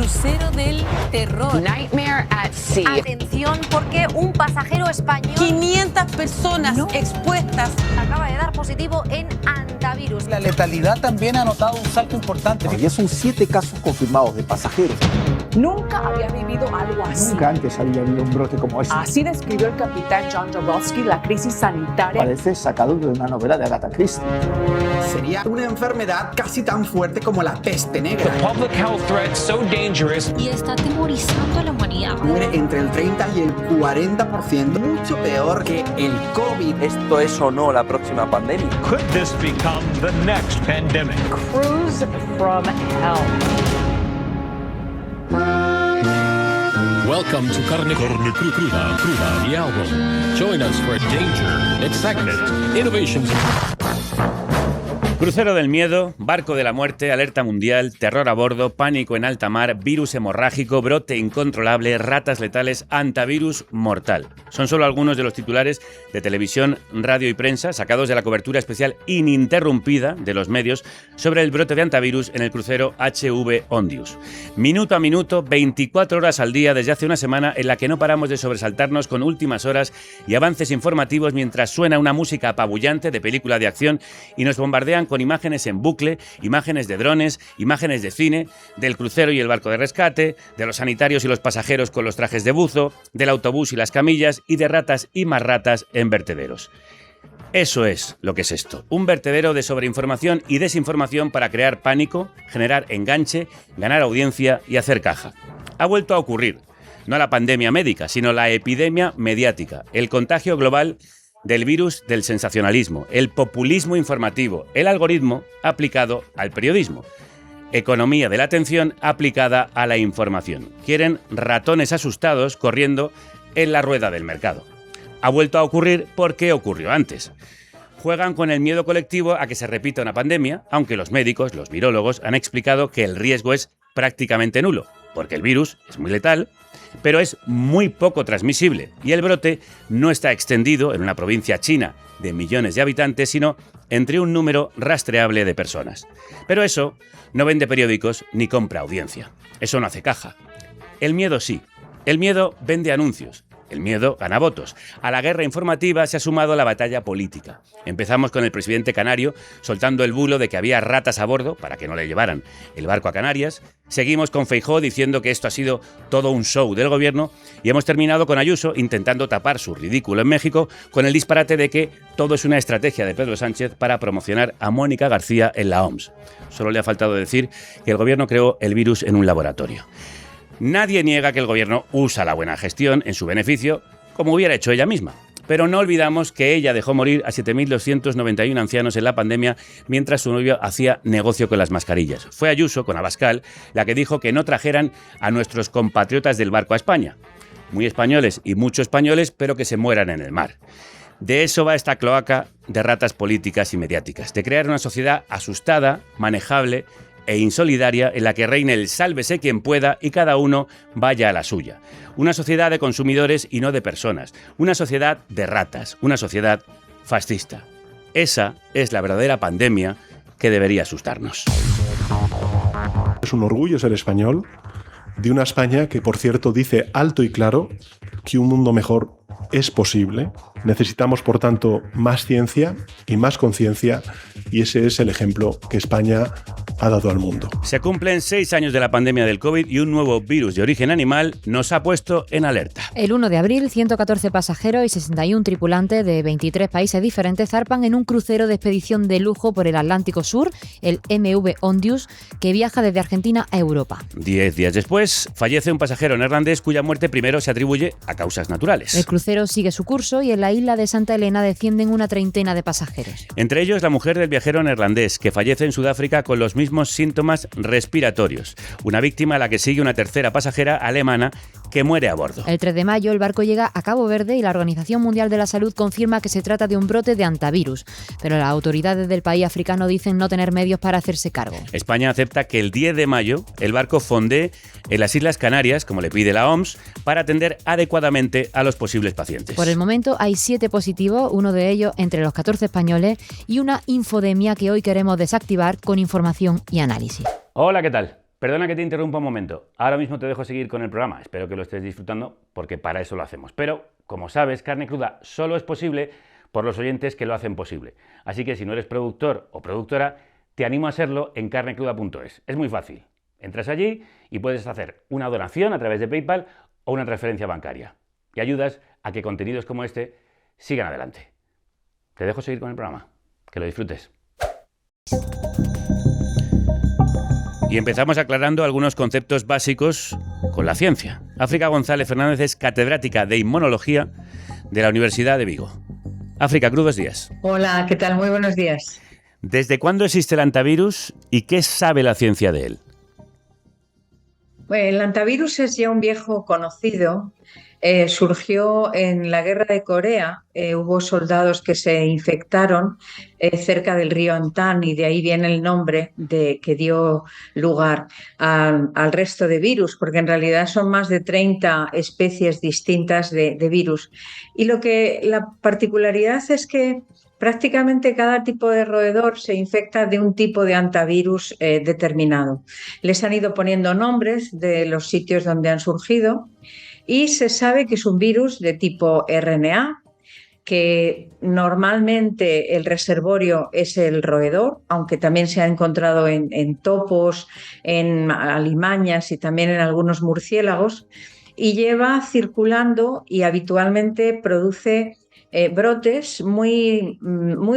crucero del terror. Nightmare at sea. Atención, porque un pasajero español 500 personas expuestas. acaba de dar positivo en antivirus. La letalidad también ha notado un salto importante. Ya son 7 casos confirmados de pasajeros. Nunca había vivido algo así. Nunca antes había habido un brote como este. Así describió el capitán John Dabrowski la crisis sanitaria. Parece sacado de una novela de Agatha Christie. Sería una enfermedad casi tan fuerte como la peste negra. Public health threat so dangerous. Y está atemorizando a la humanidad. Muere entre el 30 y el 40%, mucho peor que el COVID. ¿Esto es o no la próxima pandemia? Could this become the next pandemic? Cruise from hell. Welcome to Carne Cruda y Album. Join us for danger, excitement, innovations. Crucero del miedo, barco de la muerte, alerta mundial, terror a bordo, pánico en alta mar, virus hemorrágico, brote incontrolable, ratas letales, antivirus mortal. Son solo algunos de los titulares de televisión, radio y prensa sacados de la cobertura especial ininterrumpida de los medios sobre el brote de antivirus en el crucero HV Ondius. Minuto a minuto, 24 horas al día desde hace una semana en la que no paramos de sobresaltarnos con últimas horas y avances informativos mientras suena una música apabullante de película de acción y nos bombardean con imágenes en bucle, imágenes de drones, imágenes de cine, del crucero y el barco de rescate, de los sanitarios y los pasajeros con los trajes de buzo, del autobús y las camillas y de ratas y más ratas en vertederos. Eso es lo que es esto, un vertedero de sobreinformación y desinformación para crear pánico, generar enganche, ganar audiencia y hacer caja. Ha vuelto a ocurrir, no la pandemia médica, sino la epidemia mediática, el contagio global del virus del sensacionalismo, el populismo informativo, el algoritmo aplicado al periodismo. Economía de la atención aplicada a la información. Quieren ratones asustados corriendo en la rueda del mercado. Ha vuelto a ocurrir porque ocurrió antes. Juegan con el miedo colectivo a que se repita una pandemia, aunque los médicos, los virólogos, han explicado que el riesgo es prácticamente nulo, porque el virus es muy letal, pero es muy poco transmisible y el brote no está extendido en una provincia china de millones de habitantes, sino entre un número rastreable de personas. Pero eso no vende periódicos ni compra audiencia. Eso no hace caja. El miedo sí. El miedo vende anuncios. El miedo gana votos. A la guerra informativa se ha sumado la batalla política. Empezamos con el presidente canario soltando el bulo de que había ratas a bordo para que no le llevaran el barco a Canarias. Seguimos con Feijóo diciendo que esto ha sido todo un show del gobierno y hemos terminado con Ayuso intentando tapar su ridículo en México con el disparate de que todo es una estrategia de Pedro Sánchez para promocionar a Mónica García en la OMS. Solo le ha faltado decir que el gobierno creó el virus en un laboratorio. Nadie niega que el gobierno usa la buena gestión en su beneficio, como hubiera hecho ella misma. Pero no olvidamos que ella dejó morir a 7.291 ancianos en la pandemia mientras su novio hacía negocio con las mascarillas. Fue Ayuso, con Abascal, la que dijo que no trajeran a nuestros compatriotas del barco a España. Muy españoles y mucho españoles, pero que se mueran en el mar. De eso va esta cloaca de ratas políticas y mediáticas, de crear una sociedad asustada, manejable e insolidaria en la que reine el sálvese quien pueda y cada uno vaya a la suya. Una sociedad de consumidores y no de personas. Una sociedad de ratas. Una sociedad fascista. Esa es la verdadera pandemia que debería asustarnos. Es un orgullo ser español, de una España que, por cierto, dice alto y claro que un mundo mejor es posible. Necesitamos, por tanto, más ciencia y más conciencia, y ese es el ejemplo que España ha dado al mundo. Se cumplen 6 años de la pandemia del COVID y un nuevo virus de origen animal nos ha puesto en alerta. El 1 de abril, 114 pasajeros y 61 tripulantes de 23 países diferentes zarpan en un crucero de expedición de lujo por el Atlántico Sur, el MV Ondius, que viaja desde Argentina a Europa. 10 días después, fallece un pasajero neerlandés cuya muerte primero se atribuye a causas naturales. El crucero sigue su curso y en la isla de Santa Elena descienden una treintena de pasajeros. Entre ellos la mujer del viajero neerlandés, que fallece en Sudáfrica con los mismos síntomas respiratorios. Una víctima a la que sigue una tercera pasajera alemana que muere a bordo. El 3 de mayo el barco llega a Cabo Verde y la Organización Mundial de la Salud confirma que se trata de un brote de antivirus, pero las autoridades del país africano dicen no tener medios para hacerse cargo. España acepta que el 10 de mayo el barco fondee en las Islas Canarias, como le pide la OMS, para atender adecuadamente a los posibles pacientes. Por el momento hay 7 positivos, uno de ellos entre los 14 españoles, y una infodemia que hoy queremos desactivar con información y análisis. Hola, ¿qué tal? Perdona que te interrumpa un momento. Ahora mismo te dejo seguir con el programa. Espero que lo estés disfrutando porque para eso lo hacemos. Pero, como sabes, Carne Cruda solo es posible por los oyentes que lo hacen posible. Así que si no eres productor o productora, te animo a serlo en carnecruda.es. Es muy fácil. Entras allí y puedes hacer una donación a través de PayPal o una transferencia bancaria. Y ayudas a que contenidos como este sigan adelante. Te dejo seguir con el programa. Que lo disfrutes. Y empezamos aclarando algunos conceptos básicos con la ciencia. África González Fernández es catedrática de Inmunología de la Universidad de Vigo. África, crudos días. Hola, ¿qué tal? Muy buenos días. ¿Desde cuándo existe el hantavirus y qué sabe la ciencia de él? Bueno, el hantavirus es ya un viejo conocido. Surgió en la guerra de Corea. Hubo soldados que se infectaron cerca del río Antan y de ahí viene el nombre que dio lugar al resto de virus, porque en realidad son más de 30 especies distintas de virus. Y la particularidad es que prácticamente cada tipo de roedor se infecta de un tipo de hantavirus determinado. Les han ido poniendo nombres de los sitios donde han surgido y se sabe que es un virus de tipo RNA, que normalmente el reservorio es el roedor, aunque también se ha encontrado en topos, en alimañas y también en algunos murciélagos, y lleva circulando y habitualmente produce brotes muy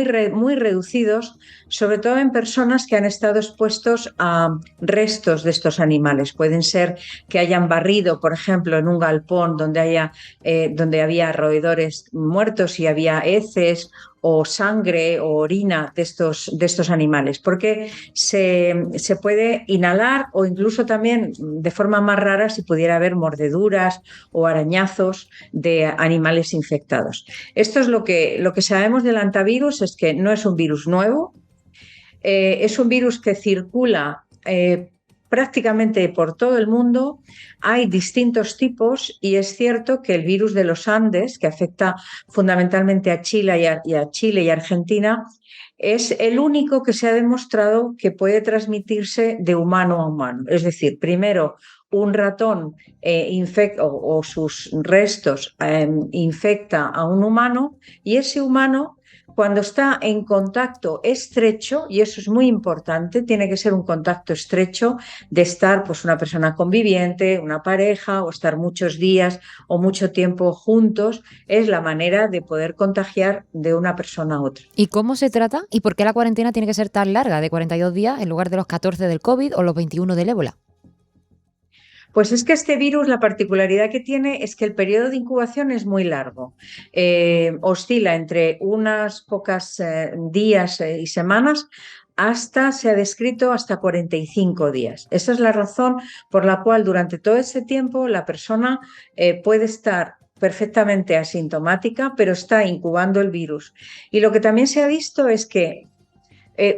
reducidos, sobre todo en personas que han estado expuestos a restos de estos animales. Pueden ser que hayan barrido, por ejemplo, en un galpón donde había roedores muertos y había heces o sangre o orina de estos animales, porque se puede inhalar o incluso también de forma más rara si pudiera haber mordeduras o arañazos de animales infectados. Esto es lo que sabemos del hantavirus, es que no es un virus nuevo, es un virus que circula prácticamente por todo el mundo. Hay distintos tipos y es cierto que el virus de los Andes, que afecta fundamentalmente a Chile y Argentina, es el único que se ha demostrado que puede transmitirse de humano a humano. Es decir, primero un ratón o sus restos infecta a un humano y ese humano, cuando está en contacto estrecho, y eso es muy importante, tiene que ser un contacto estrecho de estar pues una persona conviviente, una pareja, o estar muchos días o mucho tiempo juntos, es la manera de poder contagiar de una persona a otra. ¿Y cómo se trata? ¿Y por qué la cuarentena tiene que ser tan larga, de 42 días en lugar de los 14 del COVID o los 21 del ébola? Pues es que este virus, la particularidad que tiene es que el periodo de incubación es muy largo. Oscila entre unas pocas días y semanas se ha descrito hasta 45 días. Esa es la razón por la cual durante todo ese tiempo la persona puede estar perfectamente asintomática, pero está incubando el virus. Y lo que también se ha visto es que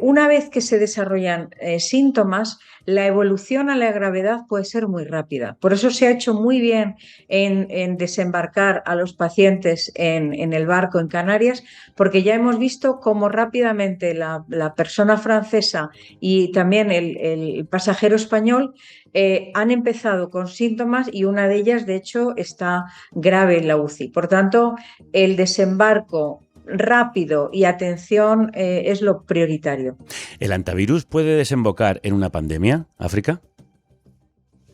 una vez que se desarrollan síntomas, la evolución a la gravedad puede ser muy rápida. Por eso se ha hecho muy bien en desembarcar a los pacientes en el barco en Canarias, porque ya hemos visto cómo rápidamente la persona francesa y también el pasajero español han empezado con síntomas y una de ellas, de hecho, está grave en la UCI. Por tanto, el desembarco rápido y atención es lo prioritario. ¿El hantavirus puede desembocar en una pandemia, África?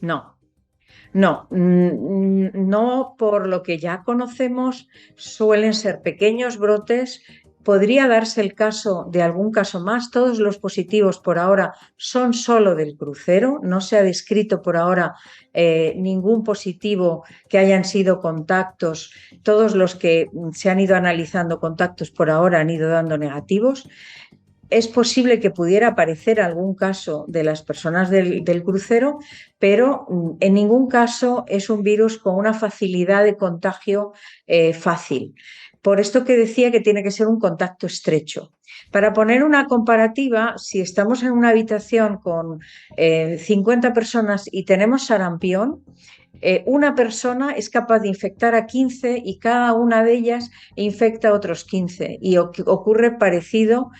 No, por lo que ya conocemos, suelen ser pequeños brotes. Podría darse el caso de algún caso más. Todos los positivos por ahora son solo del crucero. No se ha descrito por ahora ningún positivo que hayan sido contactos. Todos los que se han ido analizando contactos por ahora han ido dando negativos. Es posible que pudiera aparecer algún caso de las personas del crucero, pero en ningún caso es un virus con una facilidad de contagio fácil. Por esto que decía que tiene que ser un contacto estrecho. Para poner una comparativa, si estamos en una habitación con 50 personas y tenemos sarampión, una persona es capaz de infectar a 15 y cada una de ellas infecta a otros 15. Y ocurre parecido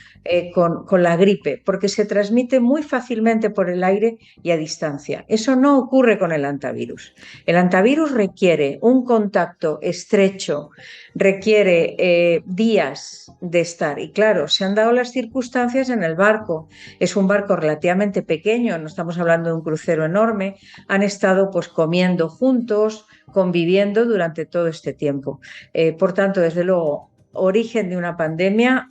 con la gripe, porque se transmite muy fácilmente por el aire y a distancia. Eso no ocurre con el hantavirus. El hantavirus requiere un contacto estrecho, requiere días de estar. Y claro, se han dado las circunstancias en el barco. Es un barco relativamente pequeño, no estamos hablando de un crucero enorme. Han estado pues comiendo juntos, conviviendo durante todo este tiempo. Por tanto, desde luego, origen de una pandemia,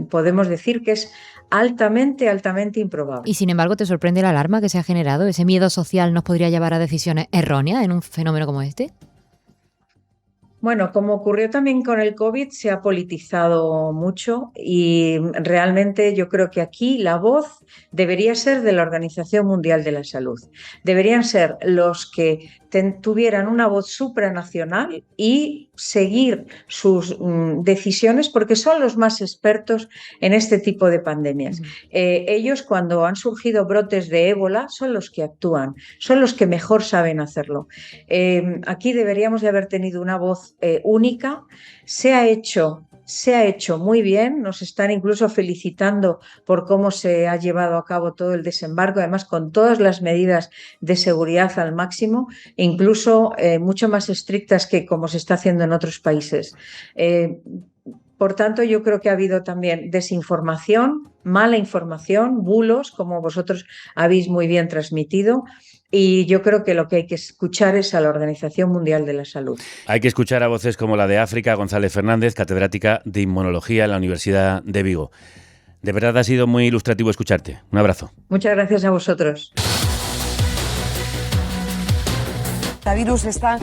podemos decir que es altamente improbable. Y sin embargo, ¿te sorprende la alarma que se ha generado? ¿Ese miedo social nos podría llevar a decisiones erróneas en un fenómeno como este? Bueno, como ocurrió también con el COVID, se ha politizado mucho y realmente yo creo que aquí la voz debería ser de la Organización Mundial de la Salud. Deberían ser los que tuvieran una voz supranacional y seguir sus decisiones porque son los más expertos en este tipo de pandemias. Ellos, cuando han surgido brotes de ébola, son los que actúan, son los que mejor saben hacerlo. Aquí deberíamos de haber tenido una voz única. Se ha hecho muy bien, nos están incluso felicitando por cómo se ha llevado a cabo todo el desembarco, además con todas las medidas de seguridad al máximo, incluso mucho más estrictas que como se está haciendo en otros países. Por tanto, yo creo que ha habido también desinformación, mala información, bulos, como vosotros habéis muy bien transmitido. Y yo creo que lo que hay que escuchar es a la Organización Mundial de la Salud. Hay que escuchar a voces como la de África González Fernández, catedrática de Inmunología en la Universidad de Vigo. De verdad ha sido muy ilustrativo escucharte. Un abrazo. Muchas gracias a vosotros. El virus está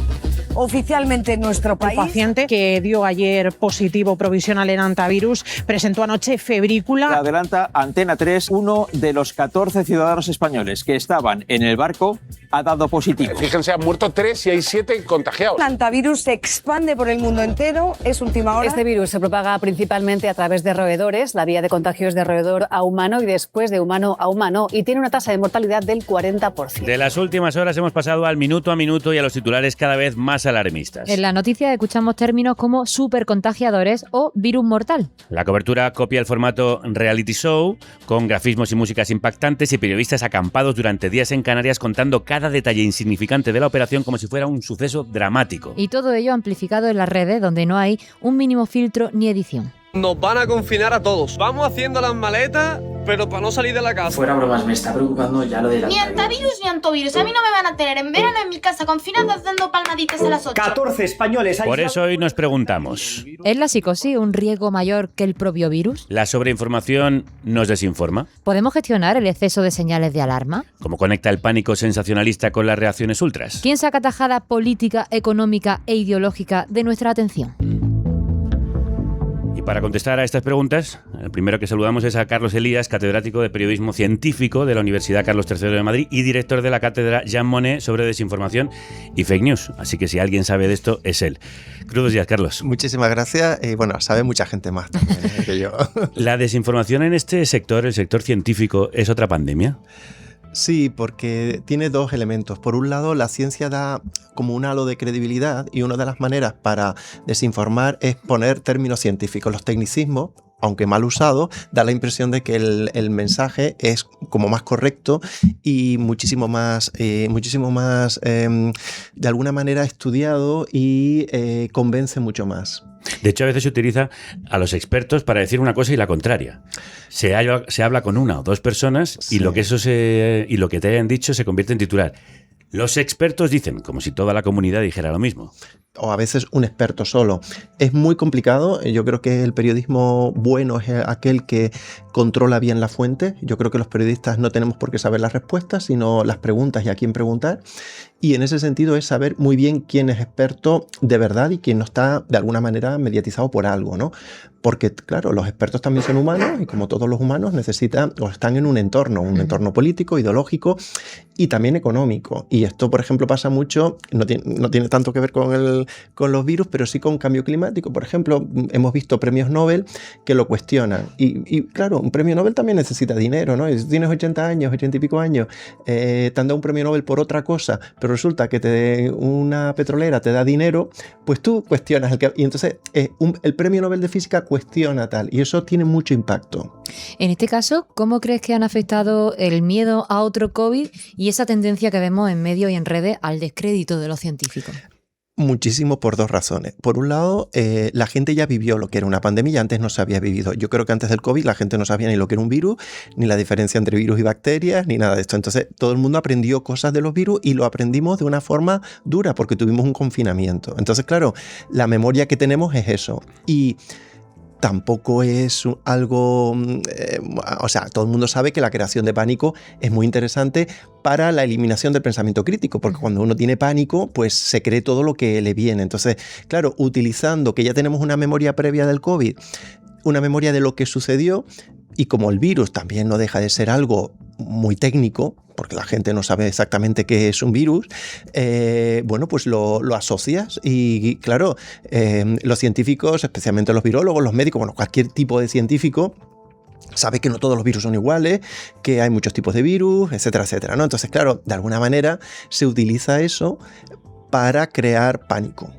oficialmente en nuestro país. El paciente que dio ayer positivo provisional en hantavirus presentó anoche febrícula. Adelanta Antena 3, uno de los 14 ciudadanos españoles que estaban en el barco ha dado positivo. Fíjense, han muerto 3 y hay 7 contagiados. El hantavirus se expande por el mundo entero, es última hora. Este virus se propaga principalmente a través de roedores, la vía de contagio es de roedor a humano y después de humano a humano y tiene una tasa de mortalidad del 40%. De las últimas horas hemos pasado al minuto a minuto y a los titulares cada vez más alarmistas. En la noticia escuchamos términos como supercontagiadores o virus mortal. La cobertura copia el formato reality show, con grafismos y músicas impactantes y periodistas acampados durante días en Canarias contando cada detalle insignificante de la operación como si fuera un suceso dramático. Y todo ello amplificado en las redes donde no hay un mínimo filtro ni edición. Nos van a confinar a todos. Vamos haciendo las maletas, pero para no salir de la casa. Fuera bromas, me está preocupando ya lo de la... Ni hantavirus ni antovirus. A mí no me van a tener en verano en mi casa confinadas dando palmaditas a las 8. 14 españoles. Por eso hoy nos preguntamos... ¿Es la psicosis un riesgo mayor que el propio virus? ¿La sobreinformación nos desinforma? ¿Podemos gestionar el exceso de señales de alarma? ¿Cómo conecta el pánico sensacionalista con las reacciones ultras? ¿Quién saca tajada política, económica e ideológica de nuestra atención? Y para contestar a estas preguntas, el primero que saludamos es a Carlos Elías, catedrático de Periodismo Científico de la Universidad Carlos III de Madrid y director de la cátedra Jean Monnet sobre desinformación y fake news. Así que si alguien sabe de esto, es él. Crudos días, Carlos. Muchísimas gracias. Bueno, sabe mucha gente más también que yo. ¿La desinformación en este sector, el sector científico, es otra pandemia? Sí, porque tiene dos elementos. Por un lado, la ciencia da como un halo de credibilidad y una de las maneras para desinformar es poner términos científicos. Los tecnicismos, aunque mal usados, da la impresión de que el mensaje es como más correcto y muchísimo más de alguna manera estudiado y convence mucho más. De hecho, a veces se utiliza a los expertos para decir una cosa y la contraria. Se habla con una o dos personas sí. y lo que te hayan dicho se convierte en titular. Los expertos dicen, como si toda la comunidad dijera lo mismo. O a veces un experto solo. Es muy complicado. Yo creo que el periodismo bueno es aquel que controla bien la fuente. Yo creo que los periodistas no tenemos por qué saber las respuestas, sino las preguntas y a quién preguntar. Y en ese sentido es saber muy bien quién es experto de verdad y quién no está de alguna manera mediatizado por algo, ¿no? Porque, claro, los expertos también son humanos y como todos los humanos necesitan o están en un entorno político, ideológico y también económico. Y esto, por ejemplo, pasa mucho, no tiene tanto que ver con los virus, pero sí con cambio climático. Por ejemplo, hemos visto premios Nobel que lo cuestionan. Y claro, un premio Nobel también necesita dinero, ¿no? Si tienes 80 años, 80 y pico años, te han dado un premio Nobel por otra cosa, pero pero resulta que una petrolera te da dinero, pues tú cuestionas y entonces el premio Nobel de Física cuestiona tal, y eso tiene mucho impacto. En este caso, ¿cómo crees que han afectado el miedo a otro COVID y esa tendencia que vemos en medios y en redes al descrédito de los científicos? Muchísimo, por dos razones. Por un lado, la gente ya vivió lo que era una pandemia y antes no se había vivido. Yo creo que antes del COVID la gente no sabía ni lo que era un virus, ni la diferencia entre virus y bacterias, ni nada de esto. Entonces todo el mundo aprendió cosas de los virus y lo aprendimos de una forma dura porque tuvimos un confinamiento. Entonces, claro, la memoria que tenemos es eso. Y tampoco es algo... o sea, todo el mundo sabe que la creación de pánico es muy interesante para la eliminación del pensamiento crítico, porque cuando uno tiene pánico, pues se cree todo lo que le viene. Entonces, claro, utilizando que ya tenemos una memoria previa del COVID, una memoria de lo que sucedió, y como el virus también no deja de ser algo muy técnico, porque la gente no sabe exactamente qué es un virus, bueno, pues lo asocias y claro, los científicos, especialmente los virólogos, los médicos, bueno, cualquier tipo de científico sabe que no todos los virus son iguales, que hay muchos tipos de virus, etcétera, etcétera, ¿no? Entonces, claro, de alguna manera se utiliza eso para crear pánico.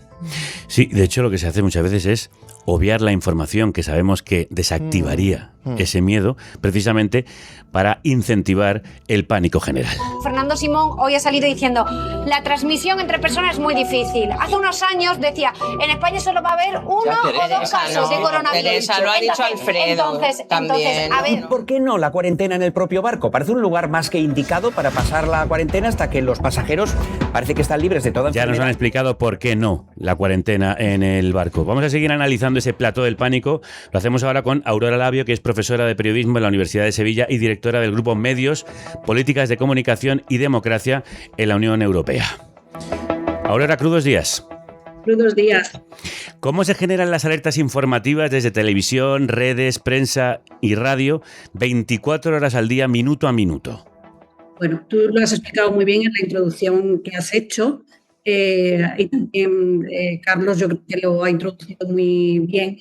Sí, de hecho lo que se hace muchas veces es obviar la información que sabemos que desactivaría ese miedo, precisamente para incentivar el pánico general. Fernando Simón hoy ha salido diciendo: la transmisión entre personas es muy difícil. Hace unos años decía: en España solo va a haber uno o dos casos de coronavirus. Teresa, lo ha dicho Alfredo también. A ver, ¿por qué no la cuarentena en el propio barco? Parece un lugar más que indicado para pasar la cuarentena hasta que los pasajeros parece que están libres de toda enfermedad. Ya nos han explicado por qué no la cuarentena en el barco. Vamos a seguir analizando ese plató del pánico. Lo hacemos ahora con Aurora Labio, que es profesora de periodismo en la Universidad de Sevilla y directora del grupo Medios, Políticas de Comunicación y Democracia en la Unión Europea. Aurora, crudos días. Crudos días. ¿Cómo se generan las alertas informativas desde televisión, redes, prensa y radio 24 horas al día, minuto a minuto? Bueno, tú lo has explicado muy bien en la introducción que has hecho y también Carlos, yo creo que lo ha introducido muy bien,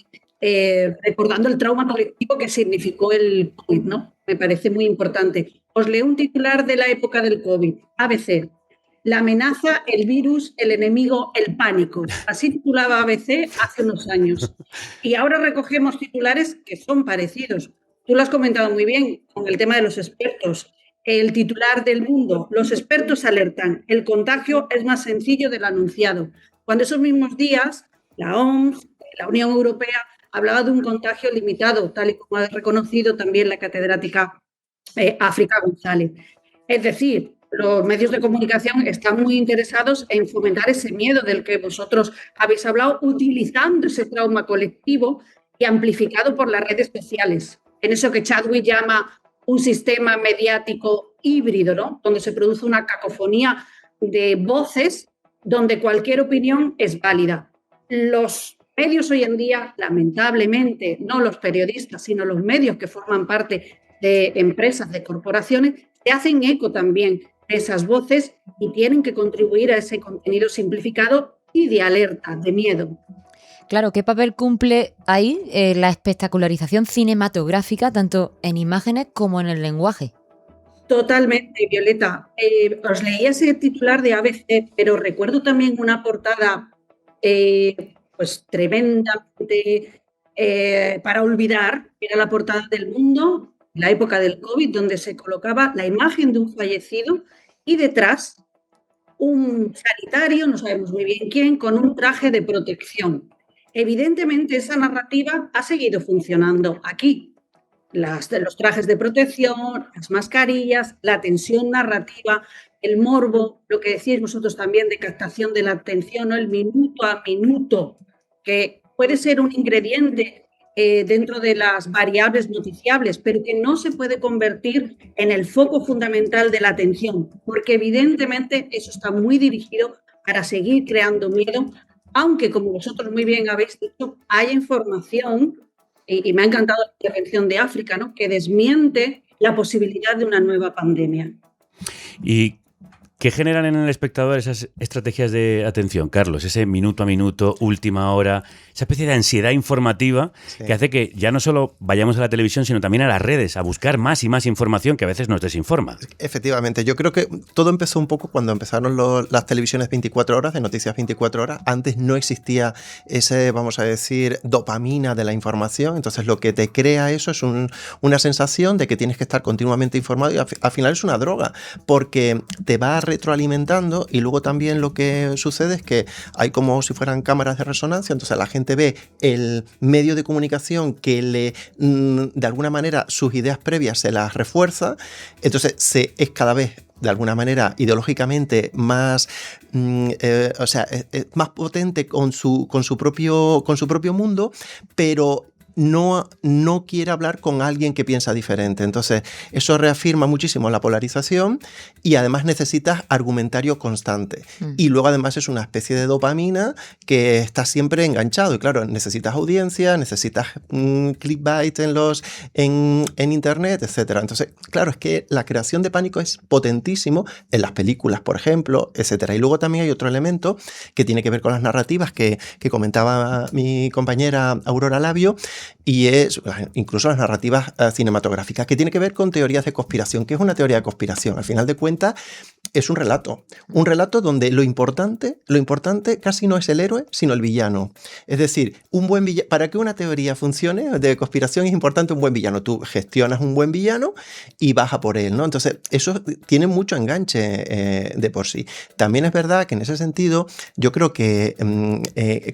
recordando el trauma colectivo que significó el COVID, ¿no? Me parece muy importante. Os leo un titular de la época del COVID, ABC: la amenaza, el virus, el enemigo, el pánico. Así titulaba ABC hace unos años. Y ahora recogemos titulares que son parecidos. Tú lo has comentado muy bien con el tema de los expertos. El titular del Mundo: los expertos alertan, el contagio es más sencillo del anunciado. Cuando esos mismos días la OMS, la Unión Europea, hablaba de un contagio limitado, tal y como ha reconocido también la catedrática África González. Es decir, los medios de comunicación están muy interesados en fomentar ese miedo del que vosotros habéis hablado, utilizando ese trauma colectivo y amplificado por las redes sociales. En eso que Chadwick llama un sistema mediático híbrido, ¿no? Donde se produce una cacofonía de voces, donde cualquier opinión es válida. Los medios hoy en día, lamentablemente, no los periodistas, sino los medios que forman parte de empresas, de corporaciones, se hacen eco también de esas voces y tienen que contribuir a ese contenido simplificado y de alerta, de miedo. Claro, ¿qué papel cumple ahí la espectacularización cinematográfica, tanto en imágenes como en el lenguaje? Totalmente, Violeta. Os leí ese titular de ABC, pero recuerdo también una portada pues tremendamente para olvidar, era la portada del Mundo, en la época del COVID, donde se colocaba la imagen de un fallecido y detrás un sanitario, no sabemos muy bien quién, con un traje de protección. Evidentemente esa narrativa ha seguido funcionando aquí. Los trajes de protección, las mascarillas, la tensión narrativa, el morbo, lo que decís vosotros también de captación de la atención, ¿no? El minuto a minuto, que puede ser un ingrediente dentro de las variables noticiables, pero que no se puede convertir en el foco fundamental de la atención, porque evidentemente eso está muy dirigido para seguir creando miedo, aunque, como vosotros muy bien habéis dicho, hay información, y me ha encantado la intervención de África, ¿no?, que desmiente la posibilidad de una nueva pandemia. Y ¿Qué generan en el espectador esas estrategias de atención, Carlos? Ese minuto a minuto, última hora, esa especie de ansiedad informativa que hace que ya no solo vayamos a la televisión, sino también a las redes, a buscar más y más información que a veces nos desinforma. Efectivamente, yo creo que todo empezó un poco cuando empezaron las televisiones 24 horas, de noticias 24 horas. Antes no existía ese, vamos a decir, dopamina de la información. Entonces lo que te crea eso es una sensación de que tienes que estar continuamente informado y al final es una droga, porque te va retroalimentando y luego también lo que sucede es que hay como si fueran cámaras de resonancia, entonces la gente ve el medio de comunicación que de alguna manera sus ideas previas se las refuerza, entonces es cada vez de alguna manera ideológicamente más, más potente con su propio mundo, pero no quiere hablar con alguien que piensa diferente. Entonces, eso reafirma muchísimo la polarización y además necesitas argumentario constante. Y luego además es una especie de dopamina que está siempre enganchado. Y claro, necesitas audiencia, necesitas clickbait en internet, etc. Entonces, claro, es que la creación de pánico es potentísimo en las películas, por ejemplo, etc. Y luego también hay otro elemento que tiene que ver con las narrativas que comentaba mi compañera Aurora Labio, y es incluso las narrativas cinematográficas, que tiene que ver con teorías de conspiración. ¿Qué es una teoría de conspiración? Al final de cuentas, es un relato donde lo importante casi no es el héroe, sino el villano. Es decir, para que una teoría funcione de conspiración es importante un buen villano. Tú gestionas un buen villano y vas a por él, ¿no? Entonces, eso tiene mucho enganche de por sí. También es verdad que en ese sentido, yo creo que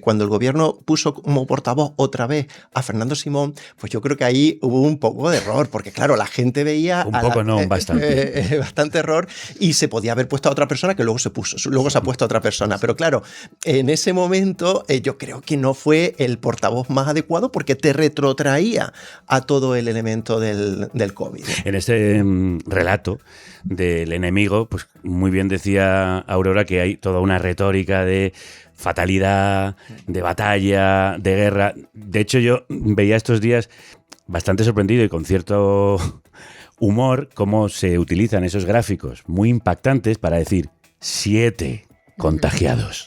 cuando el gobierno puso como portavoz otra vez a Fernando Simón, pues yo creo que ahí hubo un poco de error, porque claro, la gente veía... Bastante. Bastante error, y se podía haber puesto a otra persona que luego se ha puesto a otra persona. Pero claro, en ese momento yo creo que no fue el portavoz más adecuado porque te retrotraía a todo el elemento del COVID. En ese relato del enemigo, pues muy bien decía Aurora que hay toda una retórica de fatalidad, de batalla, de guerra. De hecho, yo veía estos días bastante sorprendido y con cierto humor cómo se utilizan esos gráficos muy impactantes para decir 7 contagiados.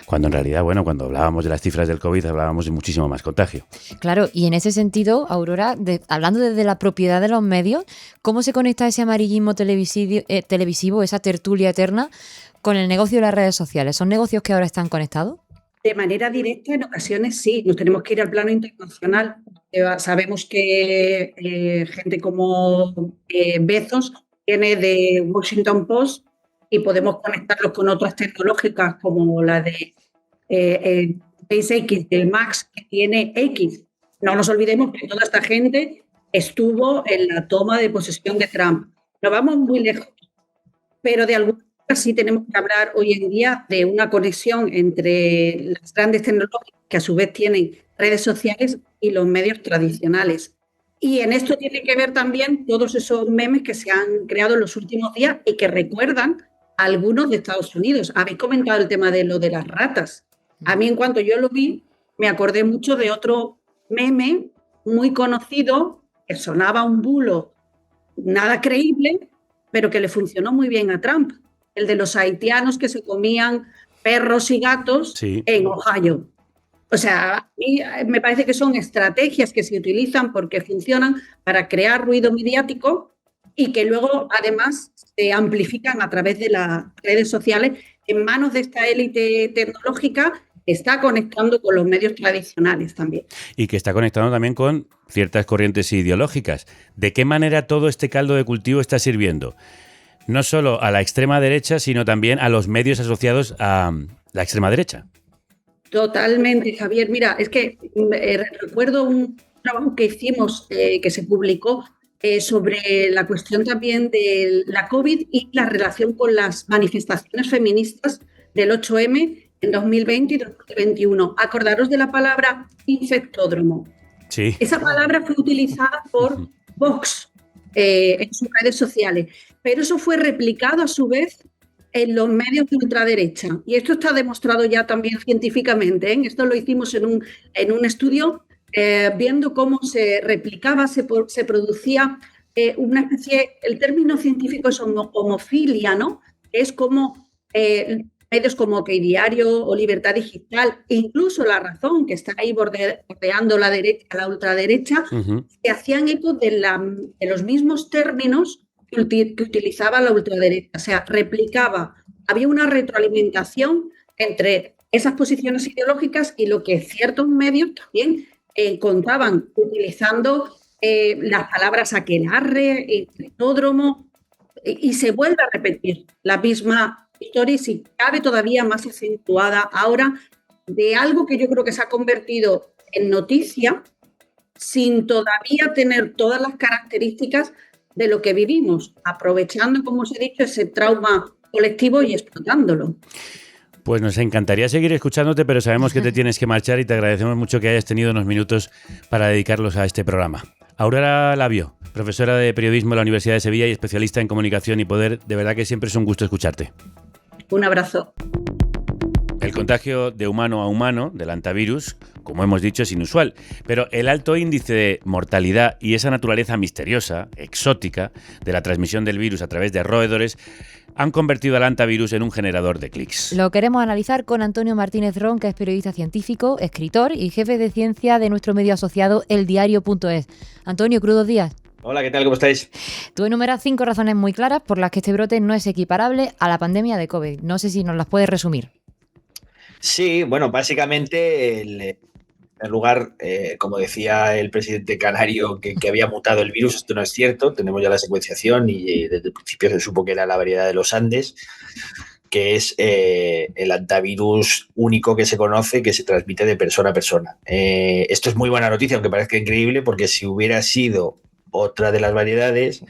Cuando en realidad, cuando hablábamos de las cifras del COVID, hablábamos de muchísimo más contagio. Claro, y en ese sentido, Aurora, hablando desde la propiedad de los medios, ¿cómo se conecta ese amarillismo televisivo, esa tertulia eterna, con el negocio de las redes sociales? ¿Son negocios que ahora están conectados? De manera directa, en ocasiones sí. Nos tenemos que ir al plano internacional. Sabemos que gente como Bezos viene de Washington Post y podemos conectarlos con otras tecnológicas como la de SpaceX, del Max, que tiene X. No nos olvidemos que toda esta gente estuvo en la toma de posesión de Trump. No vamos muy lejos, pero de alguna manera sí tenemos que hablar hoy en día de una conexión entre las grandes tecnológicas, que a su vez tienen redes sociales, y los medios tradicionales. Y en esto tiene que ver también todos esos memes que se han creado en los últimos días y que recuerdan a algunos de Estados Unidos. Habéis comentado el tema de lo de las ratas. A mí, en cuanto yo lo vi, me acordé mucho de otro meme muy conocido que sonaba un bulo nada creíble, pero que le funcionó muy bien a Trump. El de los haitianos que se comían perros y gatos en Ohio. O sea, a mí me parece que son estrategias que se utilizan porque funcionan para crear ruido mediático y que luego además se amplifican a través de las redes sociales en manos de esta élite tecnológica que está conectando con los medios tradicionales también. Y que está conectando también con ciertas corrientes ideológicas. ¿De qué manera todo este caldo de cultivo está sirviendo? No solo a la extrema derecha, sino también a los medios asociados a la extrema derecha. Totalmente, Javier. Mira, es que recuerdo un trabajo que hicimos, que se publicó, sobre la cuestión también de la COVID y la relación con las manifestaciones feministas del 8M en 2020 y 2021. Acordaros de la palabra infectódromo. Sí. Esa palabra fue utilizada por Vox en sus redes sociales, pero eso fue replicado a su vez en los medios de ultraderecha. Y esto está demostrado ya también científicamente, ¿eh? Esto lo hicimos en un estudio viendo cómo se replicaba, se producía una especie, el término científico es homofilia, ¿no? es como medios como OK Diario o Libertad Digital, e incluso La Razón, que está ahí bordeando la ultraderecha, se hacían eco de los mismos términos que utilizaba la ultraderecha. O sea, replicaba. Había una retroalimentación entre esas posiciones ideológicas y lo que ciertos medios también contaban, utilizando las palabras aquelarre, pletódromo, y se vuelve a repetir la misma historia, y si cabe todavía más acentuada ahora, de algo que yo creo que se ha convertido en noticia sin todavía tener todas las características de lo que vivimos, aprovechando, como os he dicho, ese trauma colectivo y explotándolo. Pues nos encantaría seguir escuchándote, pero sabemos que te tienes que marchar y te agradecemos mucho que hayas tenido unos minutos para dedicarlos a este programa. Aurora Labio, profesora de periodismo en la Universidad de Sevilla y especialista en comunicación y poder, de verdad que siempre es un gusto escucharte. Un abrazo. El contagio de humano a humano del hantavirus, como hemos dicho, es inusual, pero el alto índice de mortalidad y esa naturaleza misteriosa, exótica, de la transmisión del virus a través de roedores han convertido al hantavirus en un generador de clics. Lo queremos analizar con Antonio Martínez Ron, que es periodista científico, escritor y jefe de ciencia de nuestro medio asociado eldiario.es. Antonio, crudos días. Hola, ¿qué tal? ¿Cómo estáis? Tú enumeras 5 razones muy claras por las que este brote no es equiparable a la pandemia de COVID. No sé si nos las puedes resumir. Sí, bueno, básicamente, en primer lugar, como decía el presidente canario, que había mutado el virus, esto no es cierto, tenemos ya la secuenciación y desde el principio se supo que era la variedad de los Andes, que es el hantavirus único que se conoce, que se transmite de persona a persona. Esto es muy buena noticia, aunque parezca increíble, porque si hubiera sido otra de las variedades,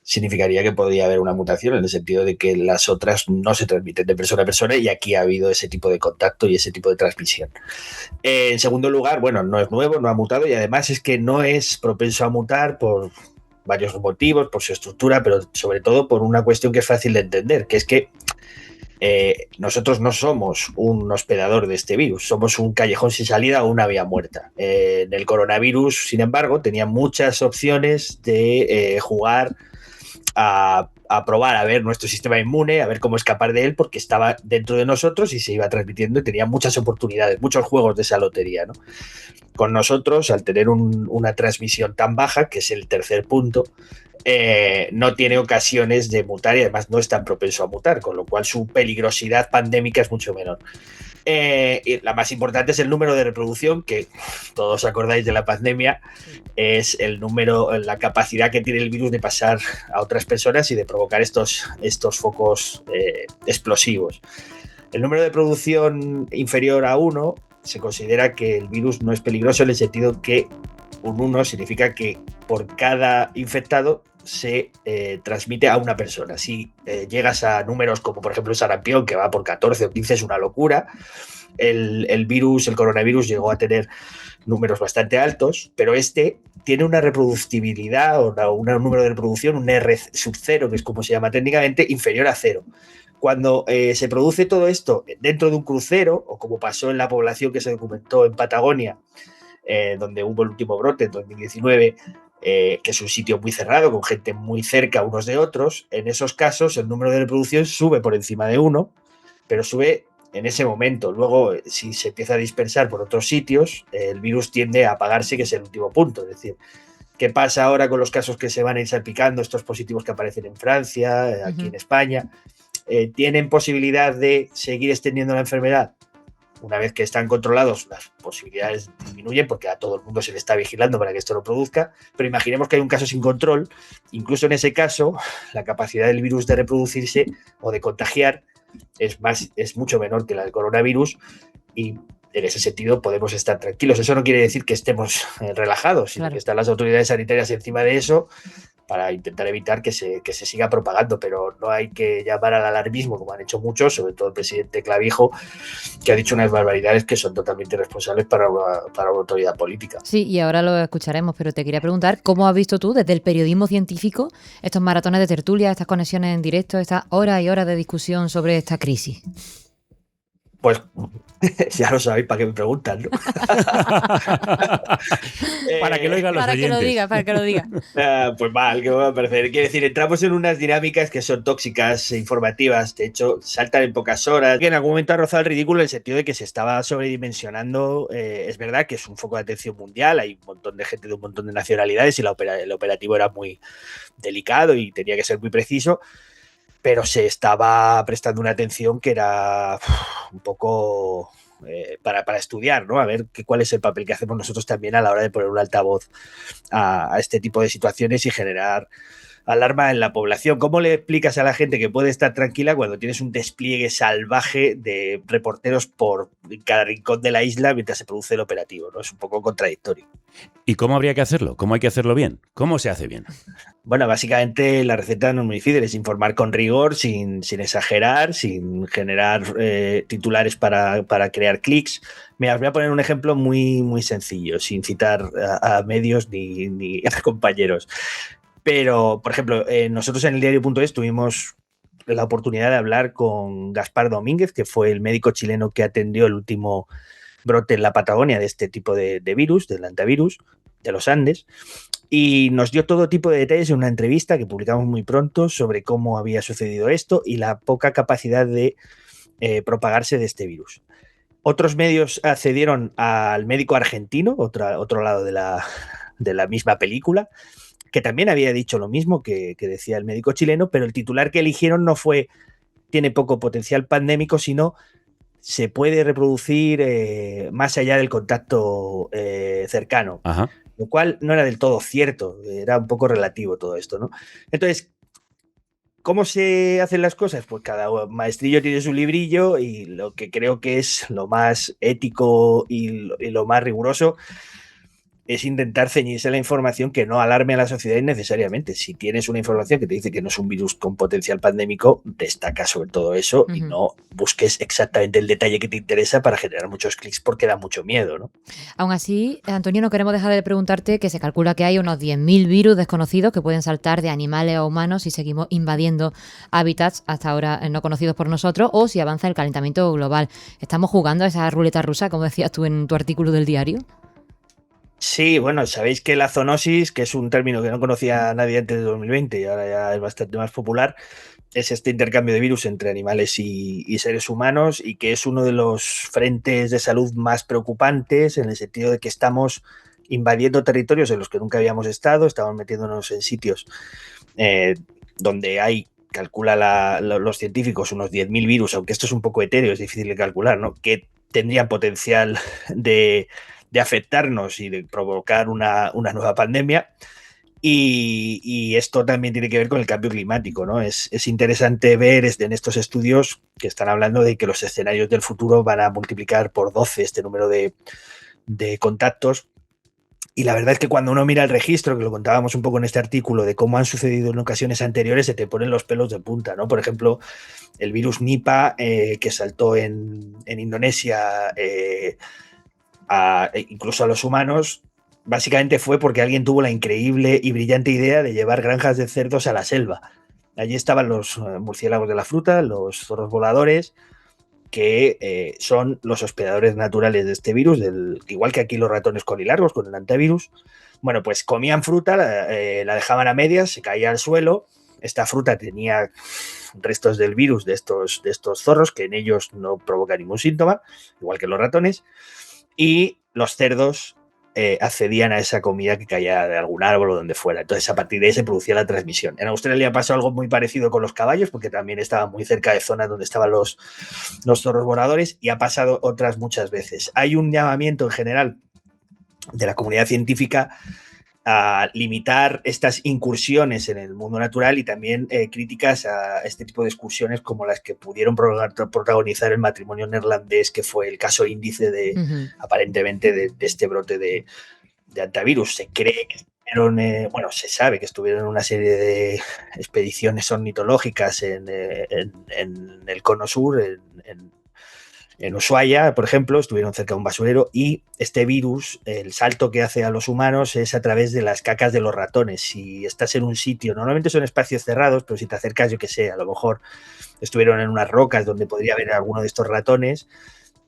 significaría que podría haber una mutación en el sentido de que las otras no se transmiten de persona a persona y aquí ha habido ese tipo de contacto y ese tipo de transmisión. En segundo lugar, bueno, no es nuevo, no ha mutado y además es que no es propenso a mutar por varios motivos, por su estructura, pero sobre todo por una cuestión que es fácil de entender, que es que nosotros no somos un hospedador de este virus, somos un callejón sin salida o una vía muerta. En el coronavirus, sin embargo, tenía muchas opciones de jugar a probar, a ver nuestro sistema inmune, a ver cómo escapar de él, porque estaba dentro de nosotros y se iba transmitiendo y tenía muchas oportunidades, muchos juegos de esa lotería, ¿no? Con nosotros, al tener una transmisión tan baja, que es el tercer punto, no tiene ocasiones de mutar y además no es tan propenso a mutar, con lo cual su peligrosidad pandémica es mucho menor. Y la más importante es el número de reproducción, que todos acordáis de la pandemia, es el número, la capacidad que tiene el virus de pasar a otras personas y de provocar estos focos explosivos. El número de reproducción inferior a 1 se considera que el virus no es peligroso en el sentido que un 1 significa que por cada infectado se transmite a una persona. Si llegas a números como por ejemplo el sarampión, que va por 14 o 15, es una locura. El coronavirus llegó a tener números bastante altos, pero este tiene una reproductibilidad o un número de reproducción, un R sub 0, que es como se llama técnicamente, inferior a 0. Cuando se produce todo esto dentro de un crucero, o como pasó en la población que se documentó en Patagonia, donde hubo el último brote en 2019, que es un sitio muy cerrado, con gente muy cerca unos de otros, en esos casos el número de reproducción sube por encima de 1, pero sube en ese momento. Luego, si se empieza a dispersar por otros sitios, el virus tiende a apagarse, que es el último punto. Es decir, ¿qué pasa ahora con los casos que se van a ir salpicando, estos positivos que aparecen en Francia, aquí en España? ¿Tienen posibilidad de seguir extendiendo la enfermedad? Una vez que están controlados, las posibilidades disminuyen porque a todo el mundo se le está vigilando para que esto lo produzca, pero imaginemos que hay un caso sin control. Incluso en ese caso, la capacidad del virus de reproducirse o de contagiar es mucho menor que la del coronavirus y en ese sentido podemos estar tranquilos. Eso no quiere decir que estemos relajados, sino que están las autoridades sanitarias encima de eso para intentar evitar que se siga propagando, pero no hay que llamar al alarmismo, como han hecho muchos, sobre todo el presidente Clavijo, que ha dicho unas barbaridades que son totalmente irresponsables para una autoridad política. Sí, y ahora lo escucharemos, pero te quería preguntar, ¿cómo has visto tú desde el periodismo científico estos maratones de tertulia, estas conexiones en directo, estas horas y horas de discusión sobre esta crisis? Pues ya lo sabéis, ¿para qué me preguntan, no? Para que lo oigan los oyentes. Para que lo diga. Pues mal, ¿qué me va a parecer? Quiero decir, entramos en unas dinámicas que son tóxicas, informativas, de hecho, saltan en pocas horas, que en algún momento ha rozado el ridículo en el sentido de que se estaba sobredimensionando. Es verdad que es un foco de atención mundial, hay un montón de gente de un montón de nacionalidades y el operativo era muy delicado y tenía que ser muy preciso, pero se estaba prestando una atención que era un poco para estudiar, ¿no? A ver cuál es el papel que hacemos nosotros también a la hora de poner un altavoz a este tipo de situaciones y generar alarma en la población. ¿Cómo le explicas a la gente que puede estar tranquila cuando tienes un despliegue salvaje de reporteros por cada rincón de la isla mientras se produce el operativo, ¿no? Es un poco contradictorio. ¿Y cómo habría que hacerlo? ¿Cómo hay que hacerlo bien? ¿Cómo se hace bien? Bueno, básicamente la receta no es muy difícil, es informar con rigor, sin exagerar, sin generar titulares para crear clics. Mira, os voy a poner un ejemplo muy, muy sencillo, sin citar a medios ni a compañeros. Pero, por ejemplo, nosotros en el diario.es tuvimos la oportunidad de hablar con Gaspar Domínguez, que fue el médico chileno que atendió el último brote en la Patagonia de este tipo de virus, del hantavirus, de los Andes, y nos dio todo tipo de detalles en una entrevista que publicamos muy pronto sobre cómo había sucedido esto y la poca capacidad de propagarse de este virus. Otros medios accedieron al médico argentino, otro lado de la misma película, que también había dicho lo mismo que decía el médico chileno, pero el titular que eligieron no fue tiene poco potencial pandémico, sino se puede reproducir más allá del contacto cercano. Ajá. Lo cual no era del todo cierto, era un poco relativo todo esto, ¿no? Entonces, ¿cómo se hacen las cosas? Pues cada maestrillo tiene su librillo y lo que creo que es lo más ético y lo más riguroso es intentar ceñirse a la información que no alarme a la sociedad innecesariamente. Si tienes una información que te dice que no es un virus con potencial pandémico, destaca sobre todo eso y no busques exactamente el detalle que te interesa para generar muchos clics porque da mucho miedo, ¿no? Aún así, Antonio, no queremos dejar de preguntarte que se calcula que hay unos 10.000 virus desconocidos que pueden saltar de animales a humanos si seguimos invadiendo hábitats hasta ahora no conocidos por nosotros o si avanza el calentamiento global. ¿Estamos jugando a esa ruleta rusa, como decías tú en tu artículo del diario? Sí, bueno, sabéis que la zoonosis, que es un término que no conocía nadie antes de 2020 y ahora ya es bastante más popular, es este intercambio de virus entre animales y seres humanos y que es uno de los frentes de salud más preocupantes en el sentido de que estamos invadiendo territorios en los que nunca habíamos estado, estamos metiéndonos en sitios donde hay, calcula los científicos, unos 10.000 virus, aunque esto es un poco etéreo, es difícil de calcular, ¿no? Que tendrían potencial de afectarnos y de provocar una nueva pandemia. Y esto también tiene que ver con el cambio climático, ¿no? Es interesante ver en estos estudios que están hablando de que los escenarios del futuro van a multiplicar por 12 este número de contactos. Y la verdad es que cuando uno mira el registro, que lo contábamos un poco en este artículo, de cómo han sucedido en ocasiones anteriores, se te ponen los pelos de punta, ¿no? Por ejemplo, el virus Nipah, que saltó en Indonesia, incluso a los humanos, básicamente fue porque alguien tuvo la increíble y brillante idea de llevar granjas de cerdos a la selva. Allí estaban los murciélagos de la fruta, los zorros voladores, que son los hospedadores naturales de este virus, igual que aquí los ratones colilargos con el hantavirus. Bueno, pues comían fruta, la dejaban a medias, se caía al suelo. Esta fruta tenía restos del virus de estos zorros, que en ellos no provoca ningún síntoma, igual que los ratones. Y los cerdos accedían a esa comida que caía de algún árbol o donde fuera. Entonces, a partir de ahí se producía la transmisión. En Australia pasó algo muy parecido con los caballos, porque también estaban muy cerca de zonas donde estaban los zorros voladores, y ha pasado otras muchas veces. Hay un llamamiento en general de la comunidad científica a limitar estas incursiones en el mundo natural y también críticas a este tipo de excursiones como las que pudieron protagonizar el matrimonio neerlandés, que fue el caso índice aparentemente de este brote de hantavirus. Se cree que se sabe que estuvieron en una serie de expediciones ornitológicas en el cono sur, en Ushuaia, por ejemplo, estuvieron cerca de un basurero y este virus, el salto que hace a los humanos es a través de las cacas de los ratones. Si estás en un sitio, normalmente son espacios cerrados, pero si te acercas, yo que sé, a lo mejor estuvieron en unas rocas donde podría haber alguno de estos ratones,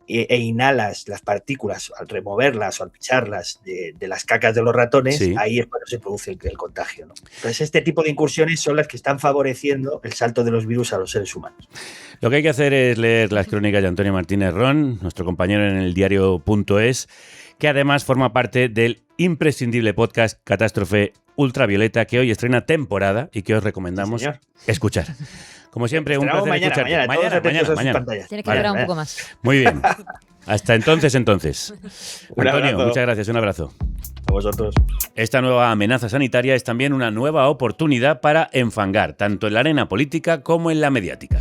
e inhalas las partículas al removerlas o al picharlas de las cacas de los ratones, sí, ahí es cuando se produce el contagio, ¿no? Entonces este tipo de incursiones son las que están favoreciendo el salto de los virus a los seres humanos. Lo que hay que hacer es leer las crónicas de Antonio Martínez Ron, nuestro compañero en el diario.es, que además forma parte del imprescindible podcast Catástrofe Ultravioleta, que hoy estrena temporada y que os recomendamos escuchar. Como siempre, un placer escucharte. Mañana. Tiene que durar un poco más. Muy bien. Hasta entonces. Antonio, muchas gracias. Un abrazo. A vosotros. Esta nueva amenaza sanitaria es también una nueva oportunidad para enfangar, tanto en la arena política como en la mediática.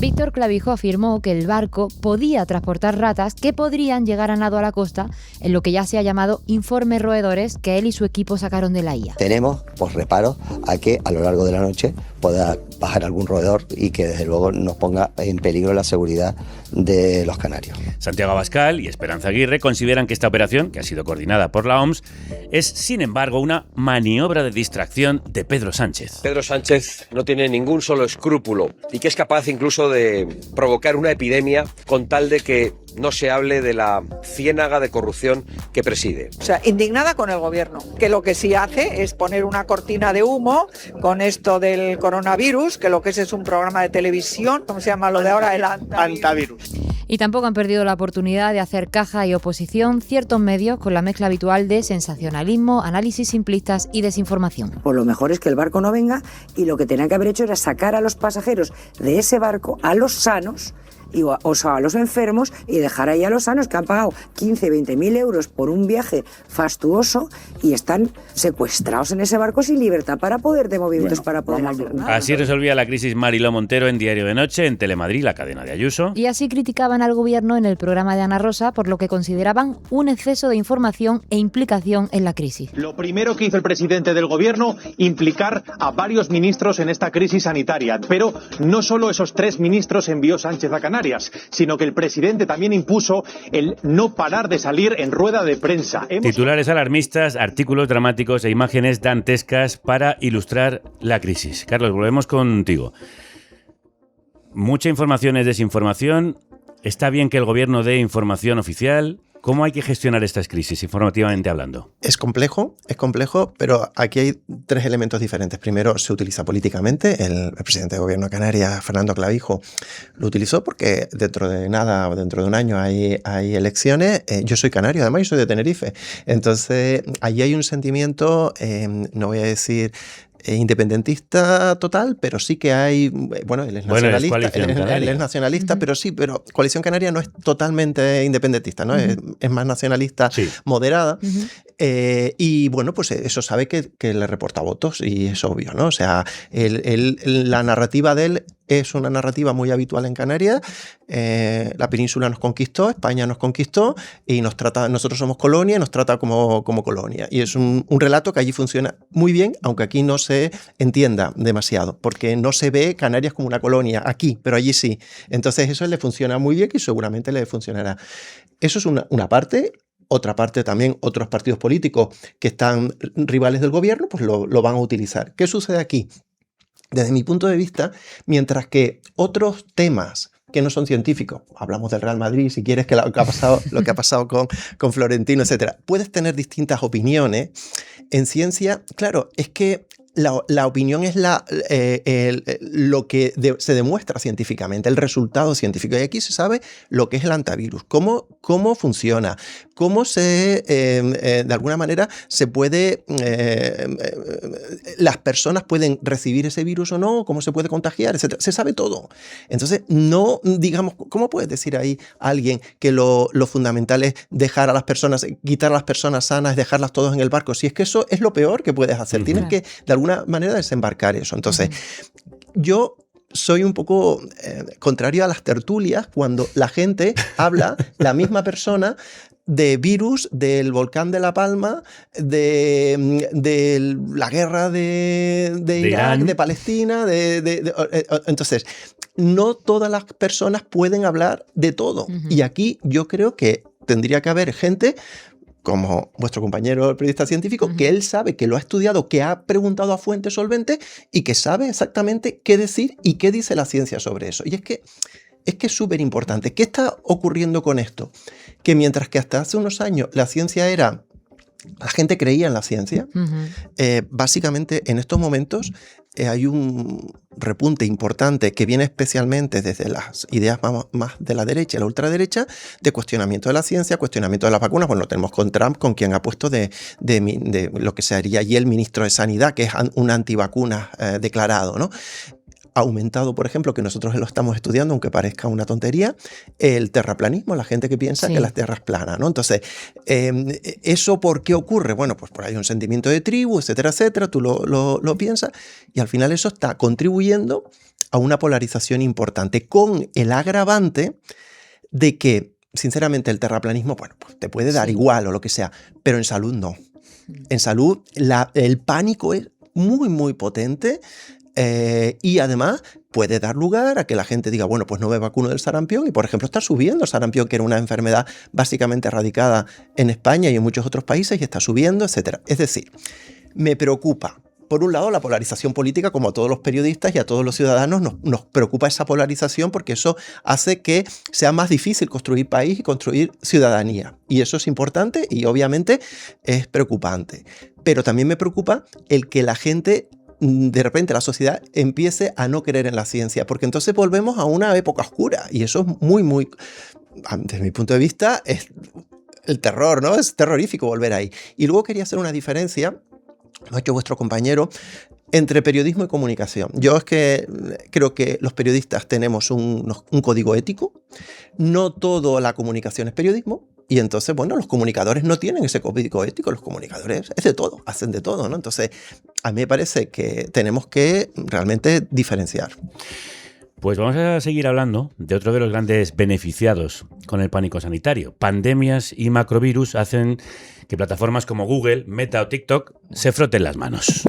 Víctor Clavijo afirmó que el barco podía transportar ratas que podrían llegar a nado a la costa, en lo que ya se ha llamado informes roedores que él y su equipo sacaron de la IA. Tenemos reparo a que a lo largo de la noche pueda bajar algún roedor y que desde luego nos ponga en peligro la seguridad de los canarios. Santiago Abascal y Esperanza Aguirre consideran que esta operación, que ha sido coordinada por la OMS, es sin embargo una maniobra de distracción de Pedro Sánchez. Pedro Sánchez no tiene ningún solo escrúpulo y que es capaz incluso de provocar una epidemia con tal de que no se hable de la ciénaga de corrupción que preside. O sea, indignada con el gobierno, que lo que sí hace es poner una cortina de humo con esto del coronavirus, que lo que es un programa de televisión, ¿cómo se llama lo de ahora? El antivirus. Y tampoco han perdido la oportunidad de hacer caja y oposición ciertos medios con la mezcla habitual de sensacionalismo, análisis simplistas y desinformación. Pues lo mejor es que el barco no venga y lo que tenían que haber hecho era sacar a los pasajeros de ese barco, a los sanos, o sea, a los enfermos, y dejar ahí a los sanos que han pagado 15, 20.000 euros por un viaje fastuoso y están secuestrados en ese barco sin libertad para poder de movimientos, para poder hacer nada. Así resolvía la crisis Mariló Montero en Diario de Noche, en Telemadrid, la cadena de Ayuso. Y así criticaban al gobierno en el programa de Ana Rosa por lo que consideraban un exceso de información e implicación en la crisis. Lo primero que hizo el presidente del gobierno, implicar a varios ministros en esta crisis sanitaria. Pero no solo esos 3 ministros envió Sánchez a Canarias, sino que el presidente también impuso el no parar de salir en rueda de prensa. Titulares alarmistas, artículos dramáticos e imágenes dantescas para ilustrar la crisis. Carlos, volvemos contigo. Mucha información es desinformación. Está bien que el gobierno dé información oficial. ¿Cómo hay que gestionar estas crisis, informativamente hablando? Es complejo, pero aquí hay 3 elementos diferentes. Primero, se utiliza políticamente. El presidente de gobierno de Canarias, Fernando Clavijo, lo utilizó porque dentro de nada, o dentro de un año, hay elecciones. Yo soy canario, además, yo soy de Tenerife. Entonces, allí hay un sentimiento, no voy a decir independentista total, pero sí que hay, bueno, él es nacionalista, él es nacionalista, pero Coalición Canaria no es totalmente independentista, ¿no? Es más nacionalista, moderada, y bueno, pues eso sabe que le reporta votos y es obvio, ¿no? O sea, la narrativa de él es una narrativa muy habitual en Canarias. La península nos conquistó, España nos conquistó y nosotros somos colonia y nos trata como colonia. Y es un relato que allí funciona muy bien, aunque aquí no se entienda demasiado, porque no se ve Canarias como una colonia aquí, pero allí sí. Entonces eso le funciona muy bien y seguramente le funcionará. Eso es una parte. Otra parte también, otros partidos políticos que están rivales del gobierno, pues lo van a utilizar. ¿Qué sucede aquí? Desde mi punto de vista, mientras que otros temas que no son científicos, hablamos del Real Madrid, si quieres, que lo que ha pasado con Florentino, etcétera, puedes tener distintas opiniones. En ciencia, claro, es que la opinión es lo que se demuestra científicamente, el resultado científico. Y aquí se sabe lo que es el antivirus, cómo funciona, cómo de alguna manera se puede, las personas pueden recibir ese virus o no, cómo se puede contagiar, etc. Se sabe todo. Entonces, no, digamos, ¿cómo puedes decir ahí a alguien que lo fundamental es dejar a las personas, quitar a las personas sanas, dejarlas todas en el barco? Si es que eso es lo peor que puedes hacer. Tienes que, de alguna manera, desembarcar eso. Entonces, yo soy un poco contrario a las tertulias cuando la gente habla, la misma persona, de virus, del volcán de La Palma, de la guerra de Irak, de Palestina, entonces, no todas las personas pueden hablar de todo. Y aquí yo creo que tendría que haber gente como vuestro compañero el periodista científico, que él sabe, que lo ha estudiado, que ha preguntado a fuentes solventes y que sabe exactamente qué decir y qué dice la ciencia sobre eso. Y es que es súper importante. ¿Qué está ocurriendo con esto? Que mientras que hasta hace unos años la ciencia era... La gente creía en la ciencia. Básicamente, en estos momentos hay un repunte importante que viene especialmente desde las ideas más de la derecha y la ultraderecha, de cuestionamiento de la ciencia, cuestionamiento de las vacunas. Bueno, lo tenemos con Trump, con quien ha puesto de lo que sería allí el ministro de Sanidad, que es un antivacuna declarado, ¿no? Ha aumentado, por ejemplo, que nosotros lo estamos estudiando, aunque parezca una tontería, el terraplanismo, la gente que piensa que la Tierra es plana, ¿no? Entonces, ¿eso por qué ocurre? Bueno, pues por ahí hay un sentimiento de tribu, etcétera, etcétera, tú lo piensas, y al final eso está contribuyendo a una polarización importante, con el agravante de que, sinceramente, el terraplanismo, bueno, pues te puede dar igual o lo que sea, pero en salud no. En salud el pánico es muy, muy potente. Y además puede dar lugar a que la gente diga, bueno, pues no me vacuno del sarampión, y por ejemplo está subiendo el sarampión, que era una enfermedad básicamente erradicada en España y en muchos otros países, y está subiendo, etcétera. Es decir, me preocupa, por un lado, la polarización política, como a todos los periodistas y a todos los ciudadanos nos preocupa esa polarización, porque eso hace que sea más difícil construir país y construir ciudadanía, y eso es importante y obviamente es preocupante. Pero también me preocupa el que la gente, de repente la sociedad empiece a no creer en la ciencia, porque entonces volvemos a una época oscura, y eso es muy, muy, desde mi punto de vista, es el terror, ¿no? Es terrorífico volver ahí. Y luego quería hacer una diferencia, lo ha hecho vuestro compañero, entre periodismo y comunicación. Yo es que creo que los periodistas tenemos un código ético, no toda la comunicación es periodismo. Y entonces, bueno, los comunicadores no tienen ese código ético, los comunicadores es de todo, hacen de todo, ¿no? Entonces, a mí me parece que tenemos que realmente diferenciar. Pues vamos a seguir hablando de otro de los grandes beneficiados con el pánico sanitario. Pandemias y macrovirus hacen que plataformas como Google, Meta o TikTok se froten las manos.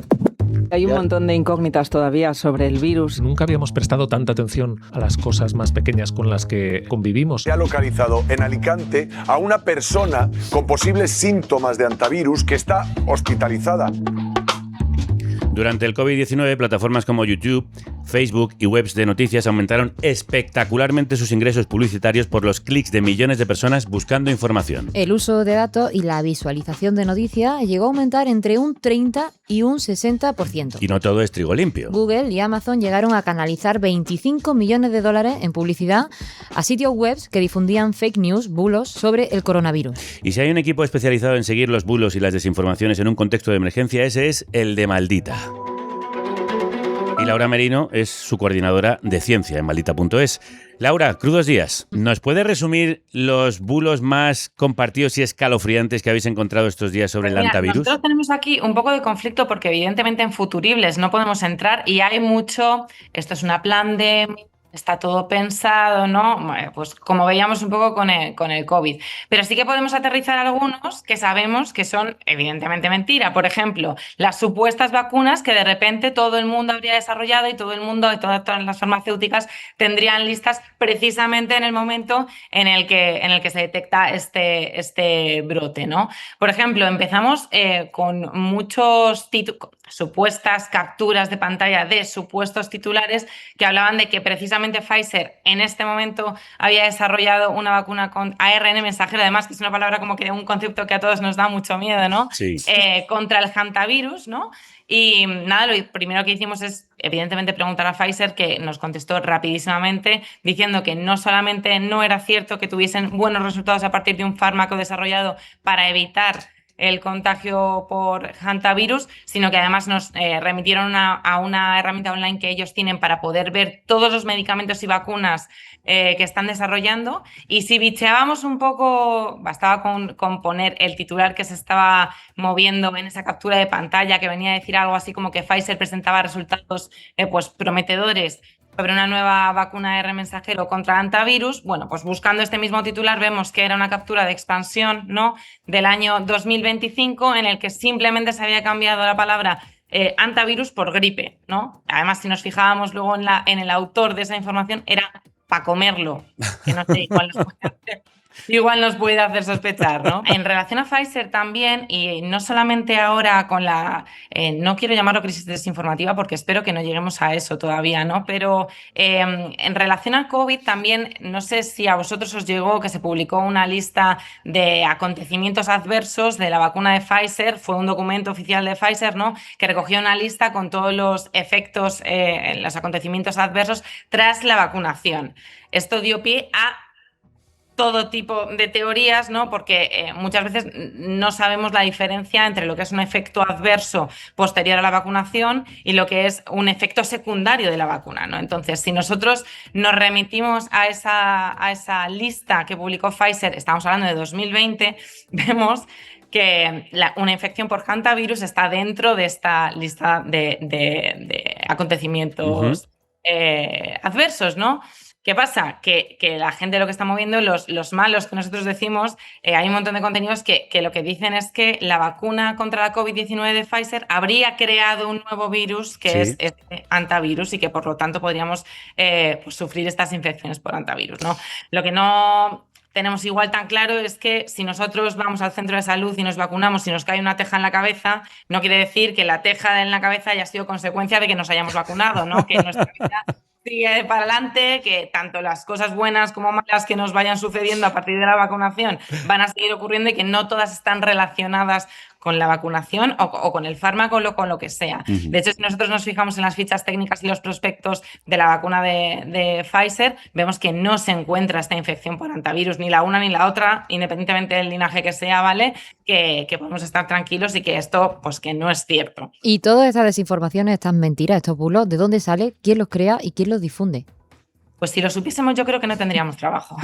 Hay un montón de incógnitas todavía sobre el virus. Nunca habíamos prestado tanta atención a las cosas más pequeñas con las que convivimos. Se ha localizado en Alicante a una persona con posibles síntomas de hantavirus que está hospitalizada. Durante el COVID-19, plataformas como YouTube, Facebook y webs de noticias aumentaron espectacularmente sus ingresos publicitarios por los clics de millones de personas buscando información. El uso de datos y la visualización de noticias llegó a aumentar entre un 30 y un 60%. Y no todo es trigo limpio. Google y Amazon llegaron a canalizar $25 millones en publicidad a sitios web que difundían fake news, bulos sobre el coronavirus. Y si hay un equipo especializado en seguir los bulos y las desinformaciones en un contexto de emergencia, ese es el de Maldita. Y Laura Merino es su coordinadora de ciencia en maldita.es. Laura, crudos días. ¿Nos puede resumir los bulos más compartidos y escalofriantes que habéis encontrado estos días sobre el hantavirus? Nosotros tenemos aquí un poco de conflicto porque evidentemente en futuribles no podemos entrar y hay mucho, esto es una pandemia, está todo pensado, ¿no? Pues como veíamos un poco con el COVID. Pero sí que podemos aterrizar algunos que sabemos que son evidentemente mentira. Por ejemplo, las supuestas vacunas que de repente todo el mundo habría desarrollado y todo el mundo, y todas las farmacéuticas tendrían listas precisamente en el momento en el que se detecta este brote, ¿no? Por ejemplo, empezamos con muchos supuestas capturas de pantalla de supuestos titulares que hablaban de que precisamente Pfizer en este momento había desarrollado una vacuna con ARN mensajero, además que es una palabra como que un concepto que a todos nos da mucho miedo, ¿no? Sí. Contra el hantavirus, ¿no? Y nada, lo primero que hicimos es evidentemente preguntar a Pfizer, que nos contestó rapidísimamente diciendo que no solamente no era cierto que tuviesen buenos resultados a partir de un fármaco desarrollado para evitar el contagio por hantavirus, sino que además nos remitieron a una herramienta online que ellos tienen para poder ver todos los medicamentos y vacunas que están desarrollando. Y si bicheábamos un poco, bastaba con poner el titular que se estaba moviendo en esa captura de pantalla, que venía a decir algo así como que Pfizer presentaba resultados pues prometedores sobre una nueva vacuna R mensajero contra hantavirus. Bueno, pues buscando este mismo titular vemos que era una captura de expansión, ¿no?, del año 2025 en el que simplemente se había cambiado la palabra antivirus por gripe, ¿no? Además, si nos fijábamos luego en el autor de esa información, era para comerlo, que no sé, igual nos puede hacer sospechar, ¿no? En relación a Pfizer también, y no solamente ahora con no quiero llamarlo crisis desinformativa porque espero que no lleguemos a eso todavía, ¿no? Pero en relación a COVID también, no sé si a vosotros os llegó que se publicó una lista de acontecimientos adversos de la vacuna de Pfizer, fue un documento oficial de Pfizer, ¿no? Que recogía una lista con todos los efectos, los acontecimientos adversos tras la vacunación. Esto dio pie a todo tipo de teorías, ¿no? Porque muchas veces no sabemos la diferencia entre lo que es un efecto adverso posterior a la vacunación y lo que es un efecto secundario de la vacuna, ¿no? Entonces, si nosotros nos remitimos a esa lista que publicó Pfizer, estamos hablando de 2020, vemos que una infección por hantavirus está dentro de esta lista de acontecimientos adversos, ¿no? ¿Qué pasa? Que la gente lo que está moviendo, los malos que nosotros decimos, hay un montón de contenidos que lo que dicen es que la vacuna contra la COVID-19 de Pfizer habría creado un nuevo virus que es este antivirus y que por lo tanto podríamos pues sufrir estas infecciones por antivirus, ¿no? Lo que no tenemos igual tan claro es que si nosotros vamos al centro de salud y nos vacunamos y nos cae una teja en la cabeza, no quiere decir que la teja en la cabeza haya sido consecuencia de que nos hayamos vacunado, ¿no? Que nuestra vida sigue para adelante, que tanto las cosas buenas como malas que nos vayan sucediendo a partir de la vacunación van a seguir ocurriendo y que no todas están relacionadas con la vacunación o con el fármaco o con lo que sea. De hecho, si nosotros nos fijamos en las fichas técnicas y los prospectos de la vacuna de Pfizer, vemos que no se encuentra esta infección por antivirus, ni la una ni la otra, independientemente del linaje que sea, ¿vale? Que podemos estar tranquilos y que esto, pues que no es cierto. Y todas estas desinformaciones, estas mentiras, estos bulos, ¿de dónde sale? ¿Quién los crea y quién los difunde? Pues si lo supiésemos, yo creo que no tendríamos trabajo.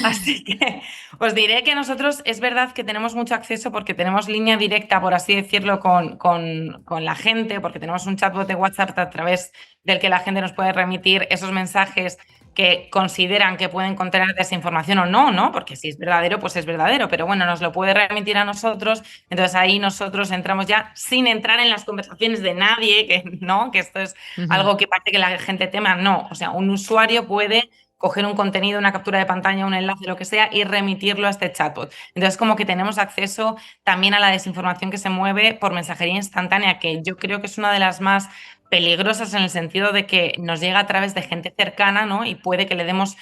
Así que os diré que nosotros es verdad que tenemos mucho acceso porque tenemos línea directa, por así decirlo, con la gente, porque tenemos un chatbot de WhatsApp a través del que la gente nos puede remitir esos mensajes que consideran que pueden contener desinformación o no, ¿no? Porque si es verdadero, pues es verdadero, pero bueno, nos lo puede remitir a nosotros, entonces ahí nosotros entramos ya sin entrar en las conversaciones de nadie, que no, que esto es algo que parece que la gente tema, no, o sea, un usuario puede coger un contenido, una captura de pantalla, un enlace, lo que sea, y remitirlo a este chatbot. Entonces, como que tenemos acceso también a la desinformación que se mueve por mensajería instantánea, que yo creo que es una de las más peligrosas en el sentido de que nos llega a través de gente cercana, ¿no? Y puede que le demos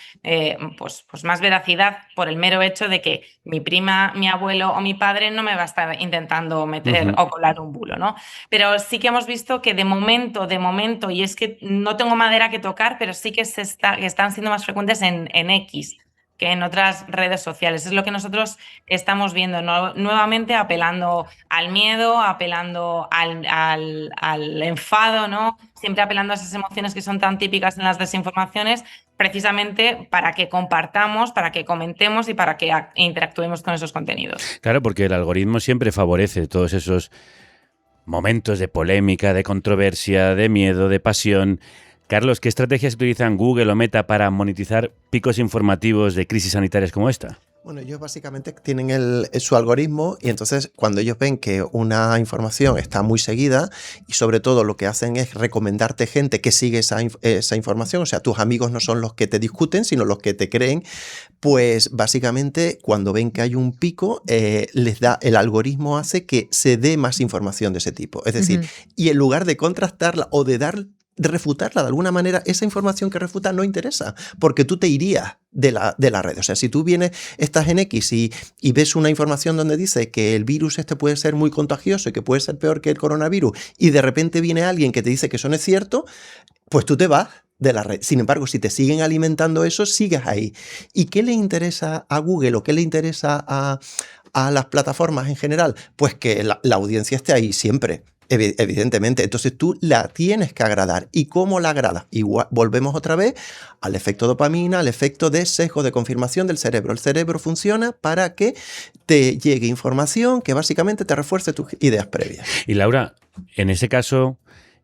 pues más veracidad por el mero hecho de que mi prima, mi abuelo o mi padre no me va a estar intentando meter o colar un bulo, ¿no? Pero sí que hemos visto que de momento, y es que no tengo madera que tocar, pero sí que están siendo más frecuentes en X que en otras redes sociales. Es lo que nosotros estamos viendo, nuevamente apelando al miedo, apelando al enfado, ¿no? Siempre apelando a esas emociones que son tan típicas en las desinformaciones, precisamente para que compartamos, para que comentemos y para que interactuemos con esos contenidos. Claro, porque el algoritmo siempre favorece todos esos momentos de polémica, de controversia, de miedo, de pasión. Carlos, ¿qué estrategias utilizan Google o Meta para monetizar picos informativos de crisis sanitarias como esta? Bueno, ellos básicamente tienen su algoritmo y entonces cuando ellos ven que una información está muy seguida y sobre todo lo que hacen es recomendarte gente que sigue esa información, o sea, tus amigos no son los que te discuten, sino los que te creen, pues básicamente cuando ven que hay un pico, el algoritmo hace que se dé más información de ese tipo. Es decir, y en lugar de contrastarla o de refutarla de alguna manera, esa información que refuta no interesa, porque tú te irías de la red. O sea, si tú estás en X y ves una información donde dice que el virus este puede ser muy contagioso y que puede ser peor que el coronavirus, y de repente viene alguien que te dice que eso no es cierto, pues tú te vas de la red. Sin embargo, si te siguen alimentando eso, sigues ahí. ¿Y qué le interesa a Google o qué le interesa a las plataformas en general? Pues que la audiencia esté ahí siempre. Evidentemente, entonces tú la tienes que agradar. ¿Y cómo la agradas? Igual, volvemos otra vez al efecto dopamina, al efecto de sesgo de confirmación del cerebro. El cerebro funciona para que te llegue información que básicamente te refuerce tus ideas previas. Y Laura, en ese caso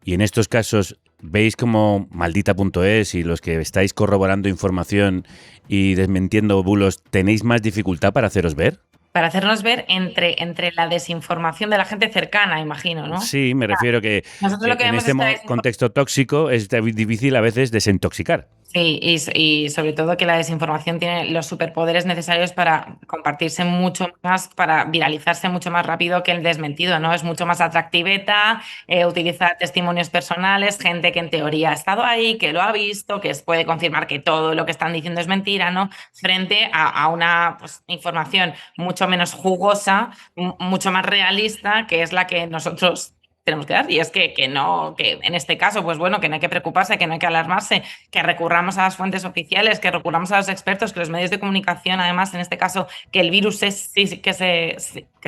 y en estos casos, ¿veis como Maldita.es y los que estáis corroborando información y desmintiendo bulos, tenéis más dificultad para haceros ver? para hacernos ver entre la desinformación de la gente cercana, imagino, ¿no? Sí, me refiero que nosotros lo que en vemos este contexto tóxico es difícil a veces desintoxicar. Sí, y sobre todo que la desinformación tiene los superpoderes necesarios para compartirse mucho más, para viralizarse mucho más rápido que el desmentido, ¿no? Es mucho más atractiveta, utiliza testimonios personales, gente que en teoría ha estado ahí, que lo ha visto, que puede confirmar que todo lo que están diciendo es mentira, ¿no? Frente a una información mucho menos jugosa, mucho más realista, que es la que nosotros tenemos que dar, y es que en este caso, pues bueno, que no hay que preocuparse, que no hay que alarmarse, que recurramos a las fuentes oficiales, que recurramos a los expertos, que los medios de comunicación, además, en este caso, que el virus que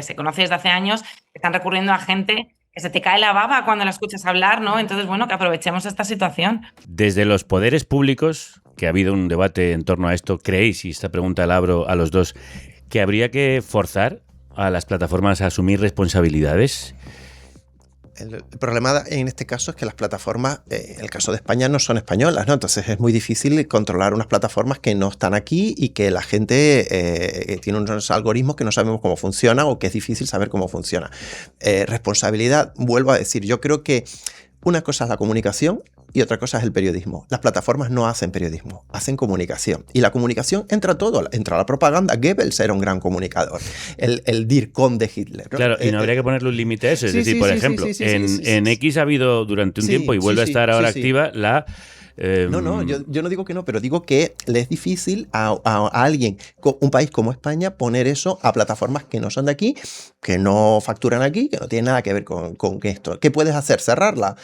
se conoce desde hace años, están recurriendo a gente que se te cae la baba cuando la escuchas hablar, ¿no? Entonces, bueno, que aprovechemos esta situación. Desde los poderes públicos, que ha habido un debate en torno a esto, ¿creéis, y esta pregunta la abro a los dos, que habría que forzar a las plataformas a asumir responsabilidades? El problema en este caso es que las plataformas, en el caso de España, no son españolas, ¿no? Entonces es muy difícil controlar unas plataformas que no están aquí y que la gente tiene unos algoritmos que no sabemos cómo funcionan o que es difícil saber cómo funciona. Responsabilidad, vuelvo a decir, yo creo que una cosa es la comunicación y otra cosa es el periodismo. Las plataformas no hacen periodismo, hacen comunicación. Y la comunicación entra todo, entra la propaganda. Goebbels era un gran comunicador, el DIRCOM de Hitler, ¿no? Claro, y no habría que ponerle un límite a eso. Es decir, por ejemplo, en X ha habido durante un tiempo y vuelve a estar ahora activa la... No, yo no digo que no, pero digo que le es difícil a alguien, un país como España, poner eso a plataformas que no son de aquí, que no facturan aquí, que no tienen nada que ver con esto. ¿Qué puedes hacer? ¿Cerrarla?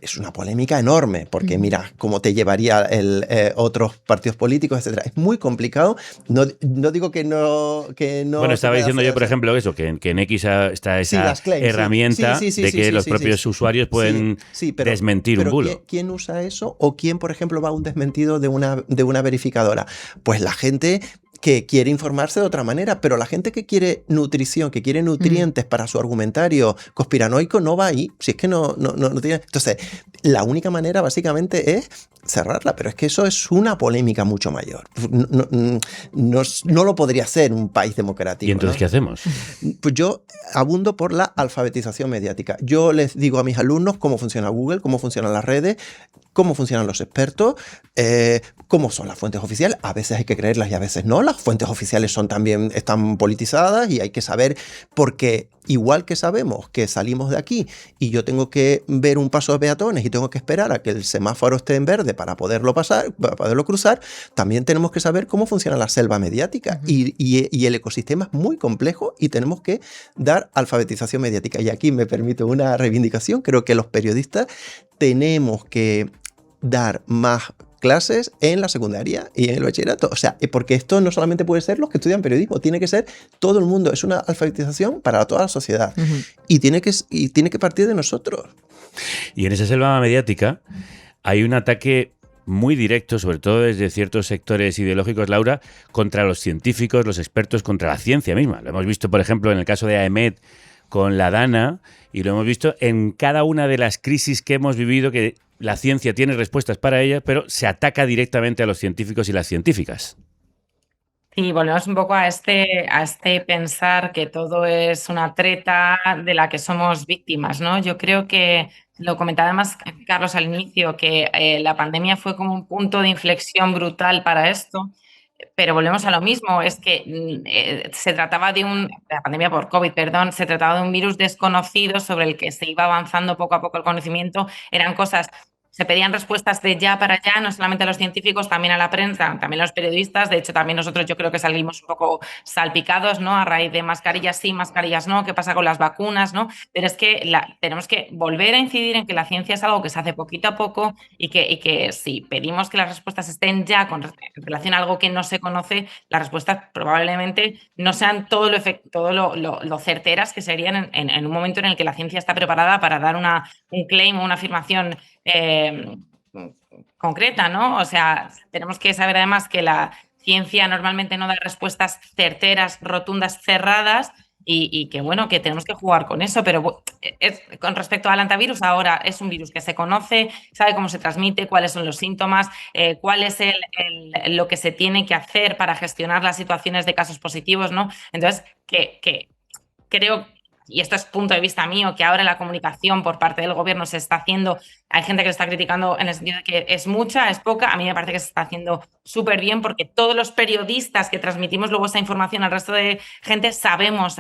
Es una polémica enorme, porque mira cómo te llevaría otros partidos políticos, etcétera. Es muy complicado. No digo que no. Bueno, estaba diciendo yo, por ejemplo, eso, que en X está esa herramienta de que los propios usuarios pueden desmentir un bulo. ¿Quién usa eso? ¿O quién, por ejemplo, va a un desmentido de una verificadora? Pues la gente que quiere informarse de otra manera, pero la gente que quiere nutrición, que quiere nutrientes para su argumentario conspiranoico no va ahí, si es que no tiene... Entonces, la única manera básicamente es cerrarla, pero es que eso es una polémica mucho mayor. No lo podría hacer un país democrático. ¿Y entonces qué hacemos? Pues yo abundo por la alfabetización mediática. Yo les digo a mis alumnos cómo funciona Google, cómo funcionan las redes, cómo funcionan los expertos, cómo son las fuentes oficiales. A veces hay que creerlas y a veces no. Las fuentes oficiales están politizadas y hay que saber, porque igual que sabemos que salimos de aquí y yo tengo que ver un paso de peatones y tengo que esperar a que el semáforo esté en verde para poderlo pasar, para poderlo cruzar, también tenemos que saber cómo funciona la selva mediática. Y el ecosistema es muy complejo y tenemos que dar alfabetización mediática. Y aquí me permito una reivindicación. Creo que los periodistas tenemos que dar más clases en la secundaria y en el bachillerato. O sea, porque esto no solamente puede ser los que estudian periodismo, tiene que ser todo el mundo. Es una alfabetización para toda la sociedad. Y tiene que partir de nosotros. Y en esa selva mediática hay un ataque muy directo, sobre todo desde ciertos sectores ideológicos, Laura, contra los científicos, los expertos, contra la ciencia misma. Lo hemos visto, por ejemplo, en el caso de AEMET con la Dana, y lo hemos visto en cada una de las crisis que hemos vivido, que la ciencia tiene respuestas para ellas, pero se ataca directamente a los científicos y las científicas. Y volvemos un poco a este pensar que todo es una treta de la que somos víctimas, ¿no? Yo creo que, lo comentaba además Carlos al inicio, que la pandemia fue como un punto de inflexión brutal para esto, pero volvemos a lo mismo, es que se trataba la pandemia por COVID, perdón, se trataba de un virus desconocido sobre el que se iba avanzando poco a poco el conocimiento, eran cosas... Se pedían respuestas de ya para allá, no solamente a los científicos, también a la prensa, también a los periodistas. De hecho, también nosotros yo creo que salimos un poco salpicados, ¿no? A raíz de mascarillas sí, mascarillas no, qué pasa con las vacunas, ¿no? Pero es que tenemos que volver a incidir en que la ciencia es algo que se hace poquito a poco y que si pedimos que las respuestas estén ya en relación a algo que no se conoce, las respuestas probablemente no sean todo lo certeras que serían en un momento en el que la ciencia está preparada para dar un claim o una afirmación concreta, ¿no? O sea, tenemos que saber además que la ciencia normalmente no da respuestas certeras, rotundas, cerradas, y que bueno, que tenemos que jugar con eso, pero con respecto al antivirus, ahora es un virus que se conoce, sabe cómo se transmite, cuáles son los síntomas, cuál es lo que se tiene que hacer para gestionar las situaciones de casos positivos, ¿no? Entonces, que creo, y esto es punto de vista mío, que ahora la comunicación por parte del gobierno se está haciendo, hay gente que lo está criticando en el sentido de que es mucha, es poca, a mí me parece que se está haciendo súper bien porque todos los periodistas que transmitimos luego esa información al resto de gente sabemos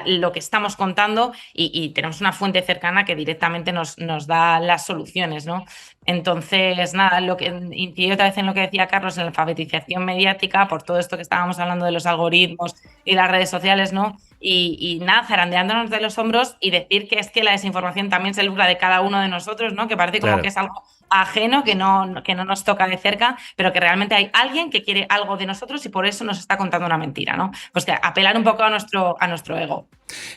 lo que estamos contando y tenemos una fuente cercana que directamente nos da las soluciones, ¿no? Entonces, nada, lo que incido otra vez en lo que decía Carlos, en la alfabetización mediática, por todo esto que estábamos hablando de los algoritmos y las redes sociales, ¿no? Y nada, zarandeándonos de los hombros y decir que es que la desinformación también se lucra de cada uno de nosotros, ¿no? Que parece como que es algo ajeno, que no nos toca de cerca, pero que realmente hay alguien que quiere algo de nosotros y por eso nos está contando una mentira, ¿no? Pues que apelar un poco a nuestro ego.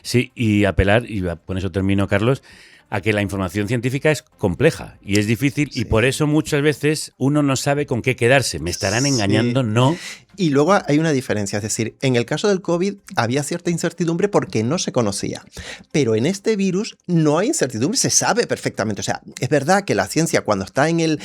Sí, y apelar, y con eso termino, Carlos, a que la información científica es compleja y es difícil y por eso muchas veces uno no sabe con qué quedarse. ¿Me estarán engañando? No. Y luego hay una diferencia, es decir, en el caso del COVID había cierta incertidumbre porque no se conocía, pero en este virus no hay incertidumbre, se sabe perfectamente. O sea, es verdad que la ciencia cuando está en el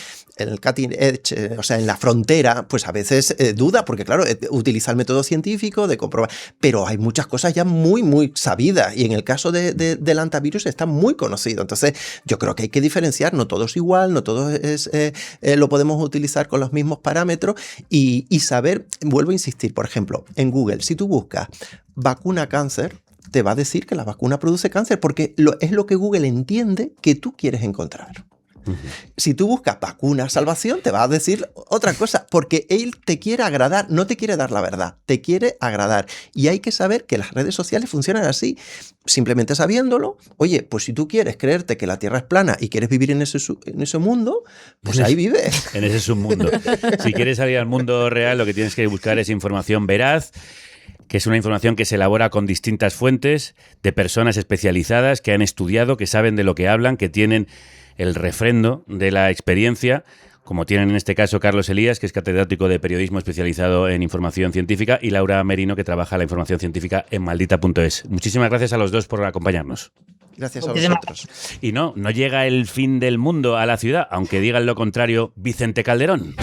cutting edge, o sea, en la frontera, pues a veces duda, porque claro, utiliza el método científico de comprobar, pero hay muchas cosas ya muy, muy sabidas y en el caso del antivirus está muy conocido. Entonces, yo creo que hay que diferenciar, no todo es igual, no todo lo podemos utilizar con los mismos parámetros y saber. Vuelvo a insistir, por ejemplo, en Google, si tú buscas vacuna cáncer, te va a decir que la vacuna produce cáncer porque es lo que Google entiende que tú quieres encontrar. Si tú buscas vacuna salvación, te va a decir otra cosa, porque él te quiere agradar, no te quiere dar la verdad, te quiere agradar. Y hay que saber que las redes sociales funcionan así. Simplemente sabiéndolo, oye, pues si tú quieres creerte que la Tierra es plana y quieres vivir en ese mundo, pues ahí vives. En ese submundo. Si quieres salir al mundo real, lo que tienes que buscar es información veraz, que es una información que se elabora con distintas fuentes, de personas especializadas que han estudiado, que saben de lo que hablan, que tienen el refrendo de la experiencia, como tienen en este caso Carlos Elías, que es catedrático de periodismo especializado en información científica, y Laura Merino, que trabaja la información científica en maldita.es. Muchísimas gracias a los dos por acompañarnos. Gracias a vosotros. Y no llega el fin del mundo a la ciudad, aunque digan lo contrario Vicente Calderón.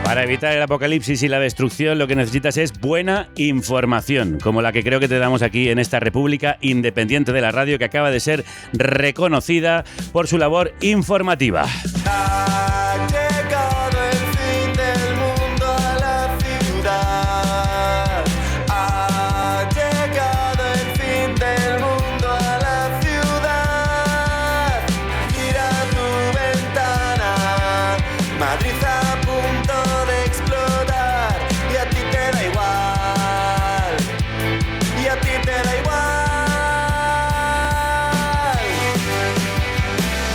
Para evitar el apocalipsis y la destrucción, lo que necesitas es buena información, como la que creo que te damos aquí en esta República Independiente de la Radio, que acaba de ser reconocida por su labor informativa.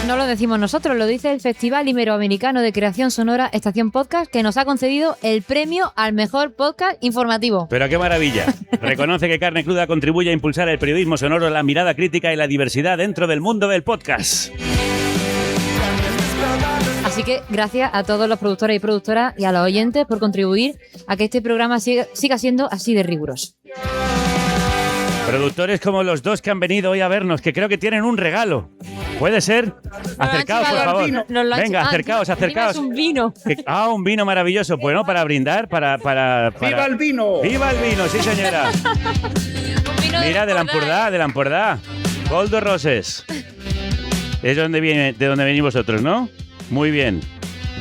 No lo decimos nosotros, lo dice el Festival Iberoamericano de Creación Sonora Estación Podcast, que nos ha concedido el premio al mejor podcast informativo. Pero qué maravilla. Reconoce que Carne Cruda contribuye a impulsar el periodismo sonoro, la mirada crítica y la diversidad dentro del mundo del podcast. Así que gracias a todos los productores y productoras y a los oyentes por contribuir a que este programa siga siendo así de riguroso. Productores como los dos que han venido hoy a vernos, que creo que tienen un regalo. ¿Puede ser? Acercaos, por favor. Venga, acercaos. Un vino. Un vino maravilloso. Bueno, para brindar, para... ¡Viva el vino! ¡Viva el vino! Sí, señora. Mira, de la Empordà. Goldo Roses. Es de donde venís vosotros, ¿no? Muy bien.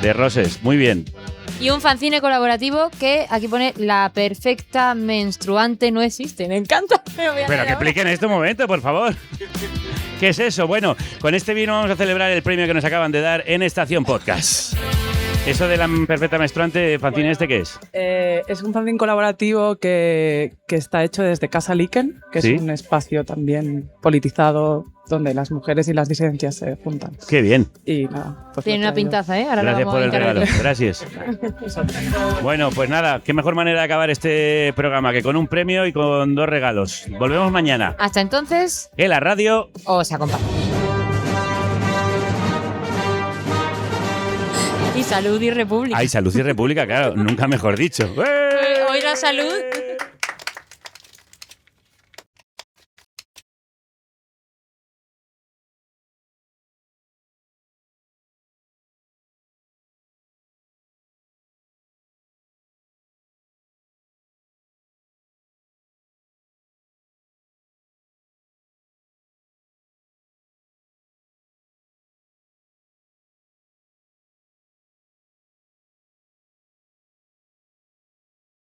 De Roses, muy bien. Y un fanzine colaborativo que aquí pone La perfecta menstruante no existe. Me encanta. Pero que expliquen esto un momento, por favor. ¿Qué es eso? Bueno, con este vino vamos a celebrar el premio que nos acaban de dar en Estación Podcast. ¿Eso de la perfecta menstruante, fanzine ¿qué es? Es un fanzine colaborativo que está hecho desde Casa Liken, que ¿Sí? es un espacio también politizado donde las mujeres y las disidencias se juntan. ¡Qué bien! Y nada, pues Tiene una pintaza, ¿eh? Ahora Gracias lo vamos por a el regalo, intervenir. gracias. Bueno, pues nada, qué mejor manera de acabar este programa que con un premio y con 2 regalos. Volvemos mañana. Hasta entonces, En la radio. os acompaño. Y salud y república. Ay, salud y república, claro, nunca mejor dicho. ¡Eh! Hoy la salud.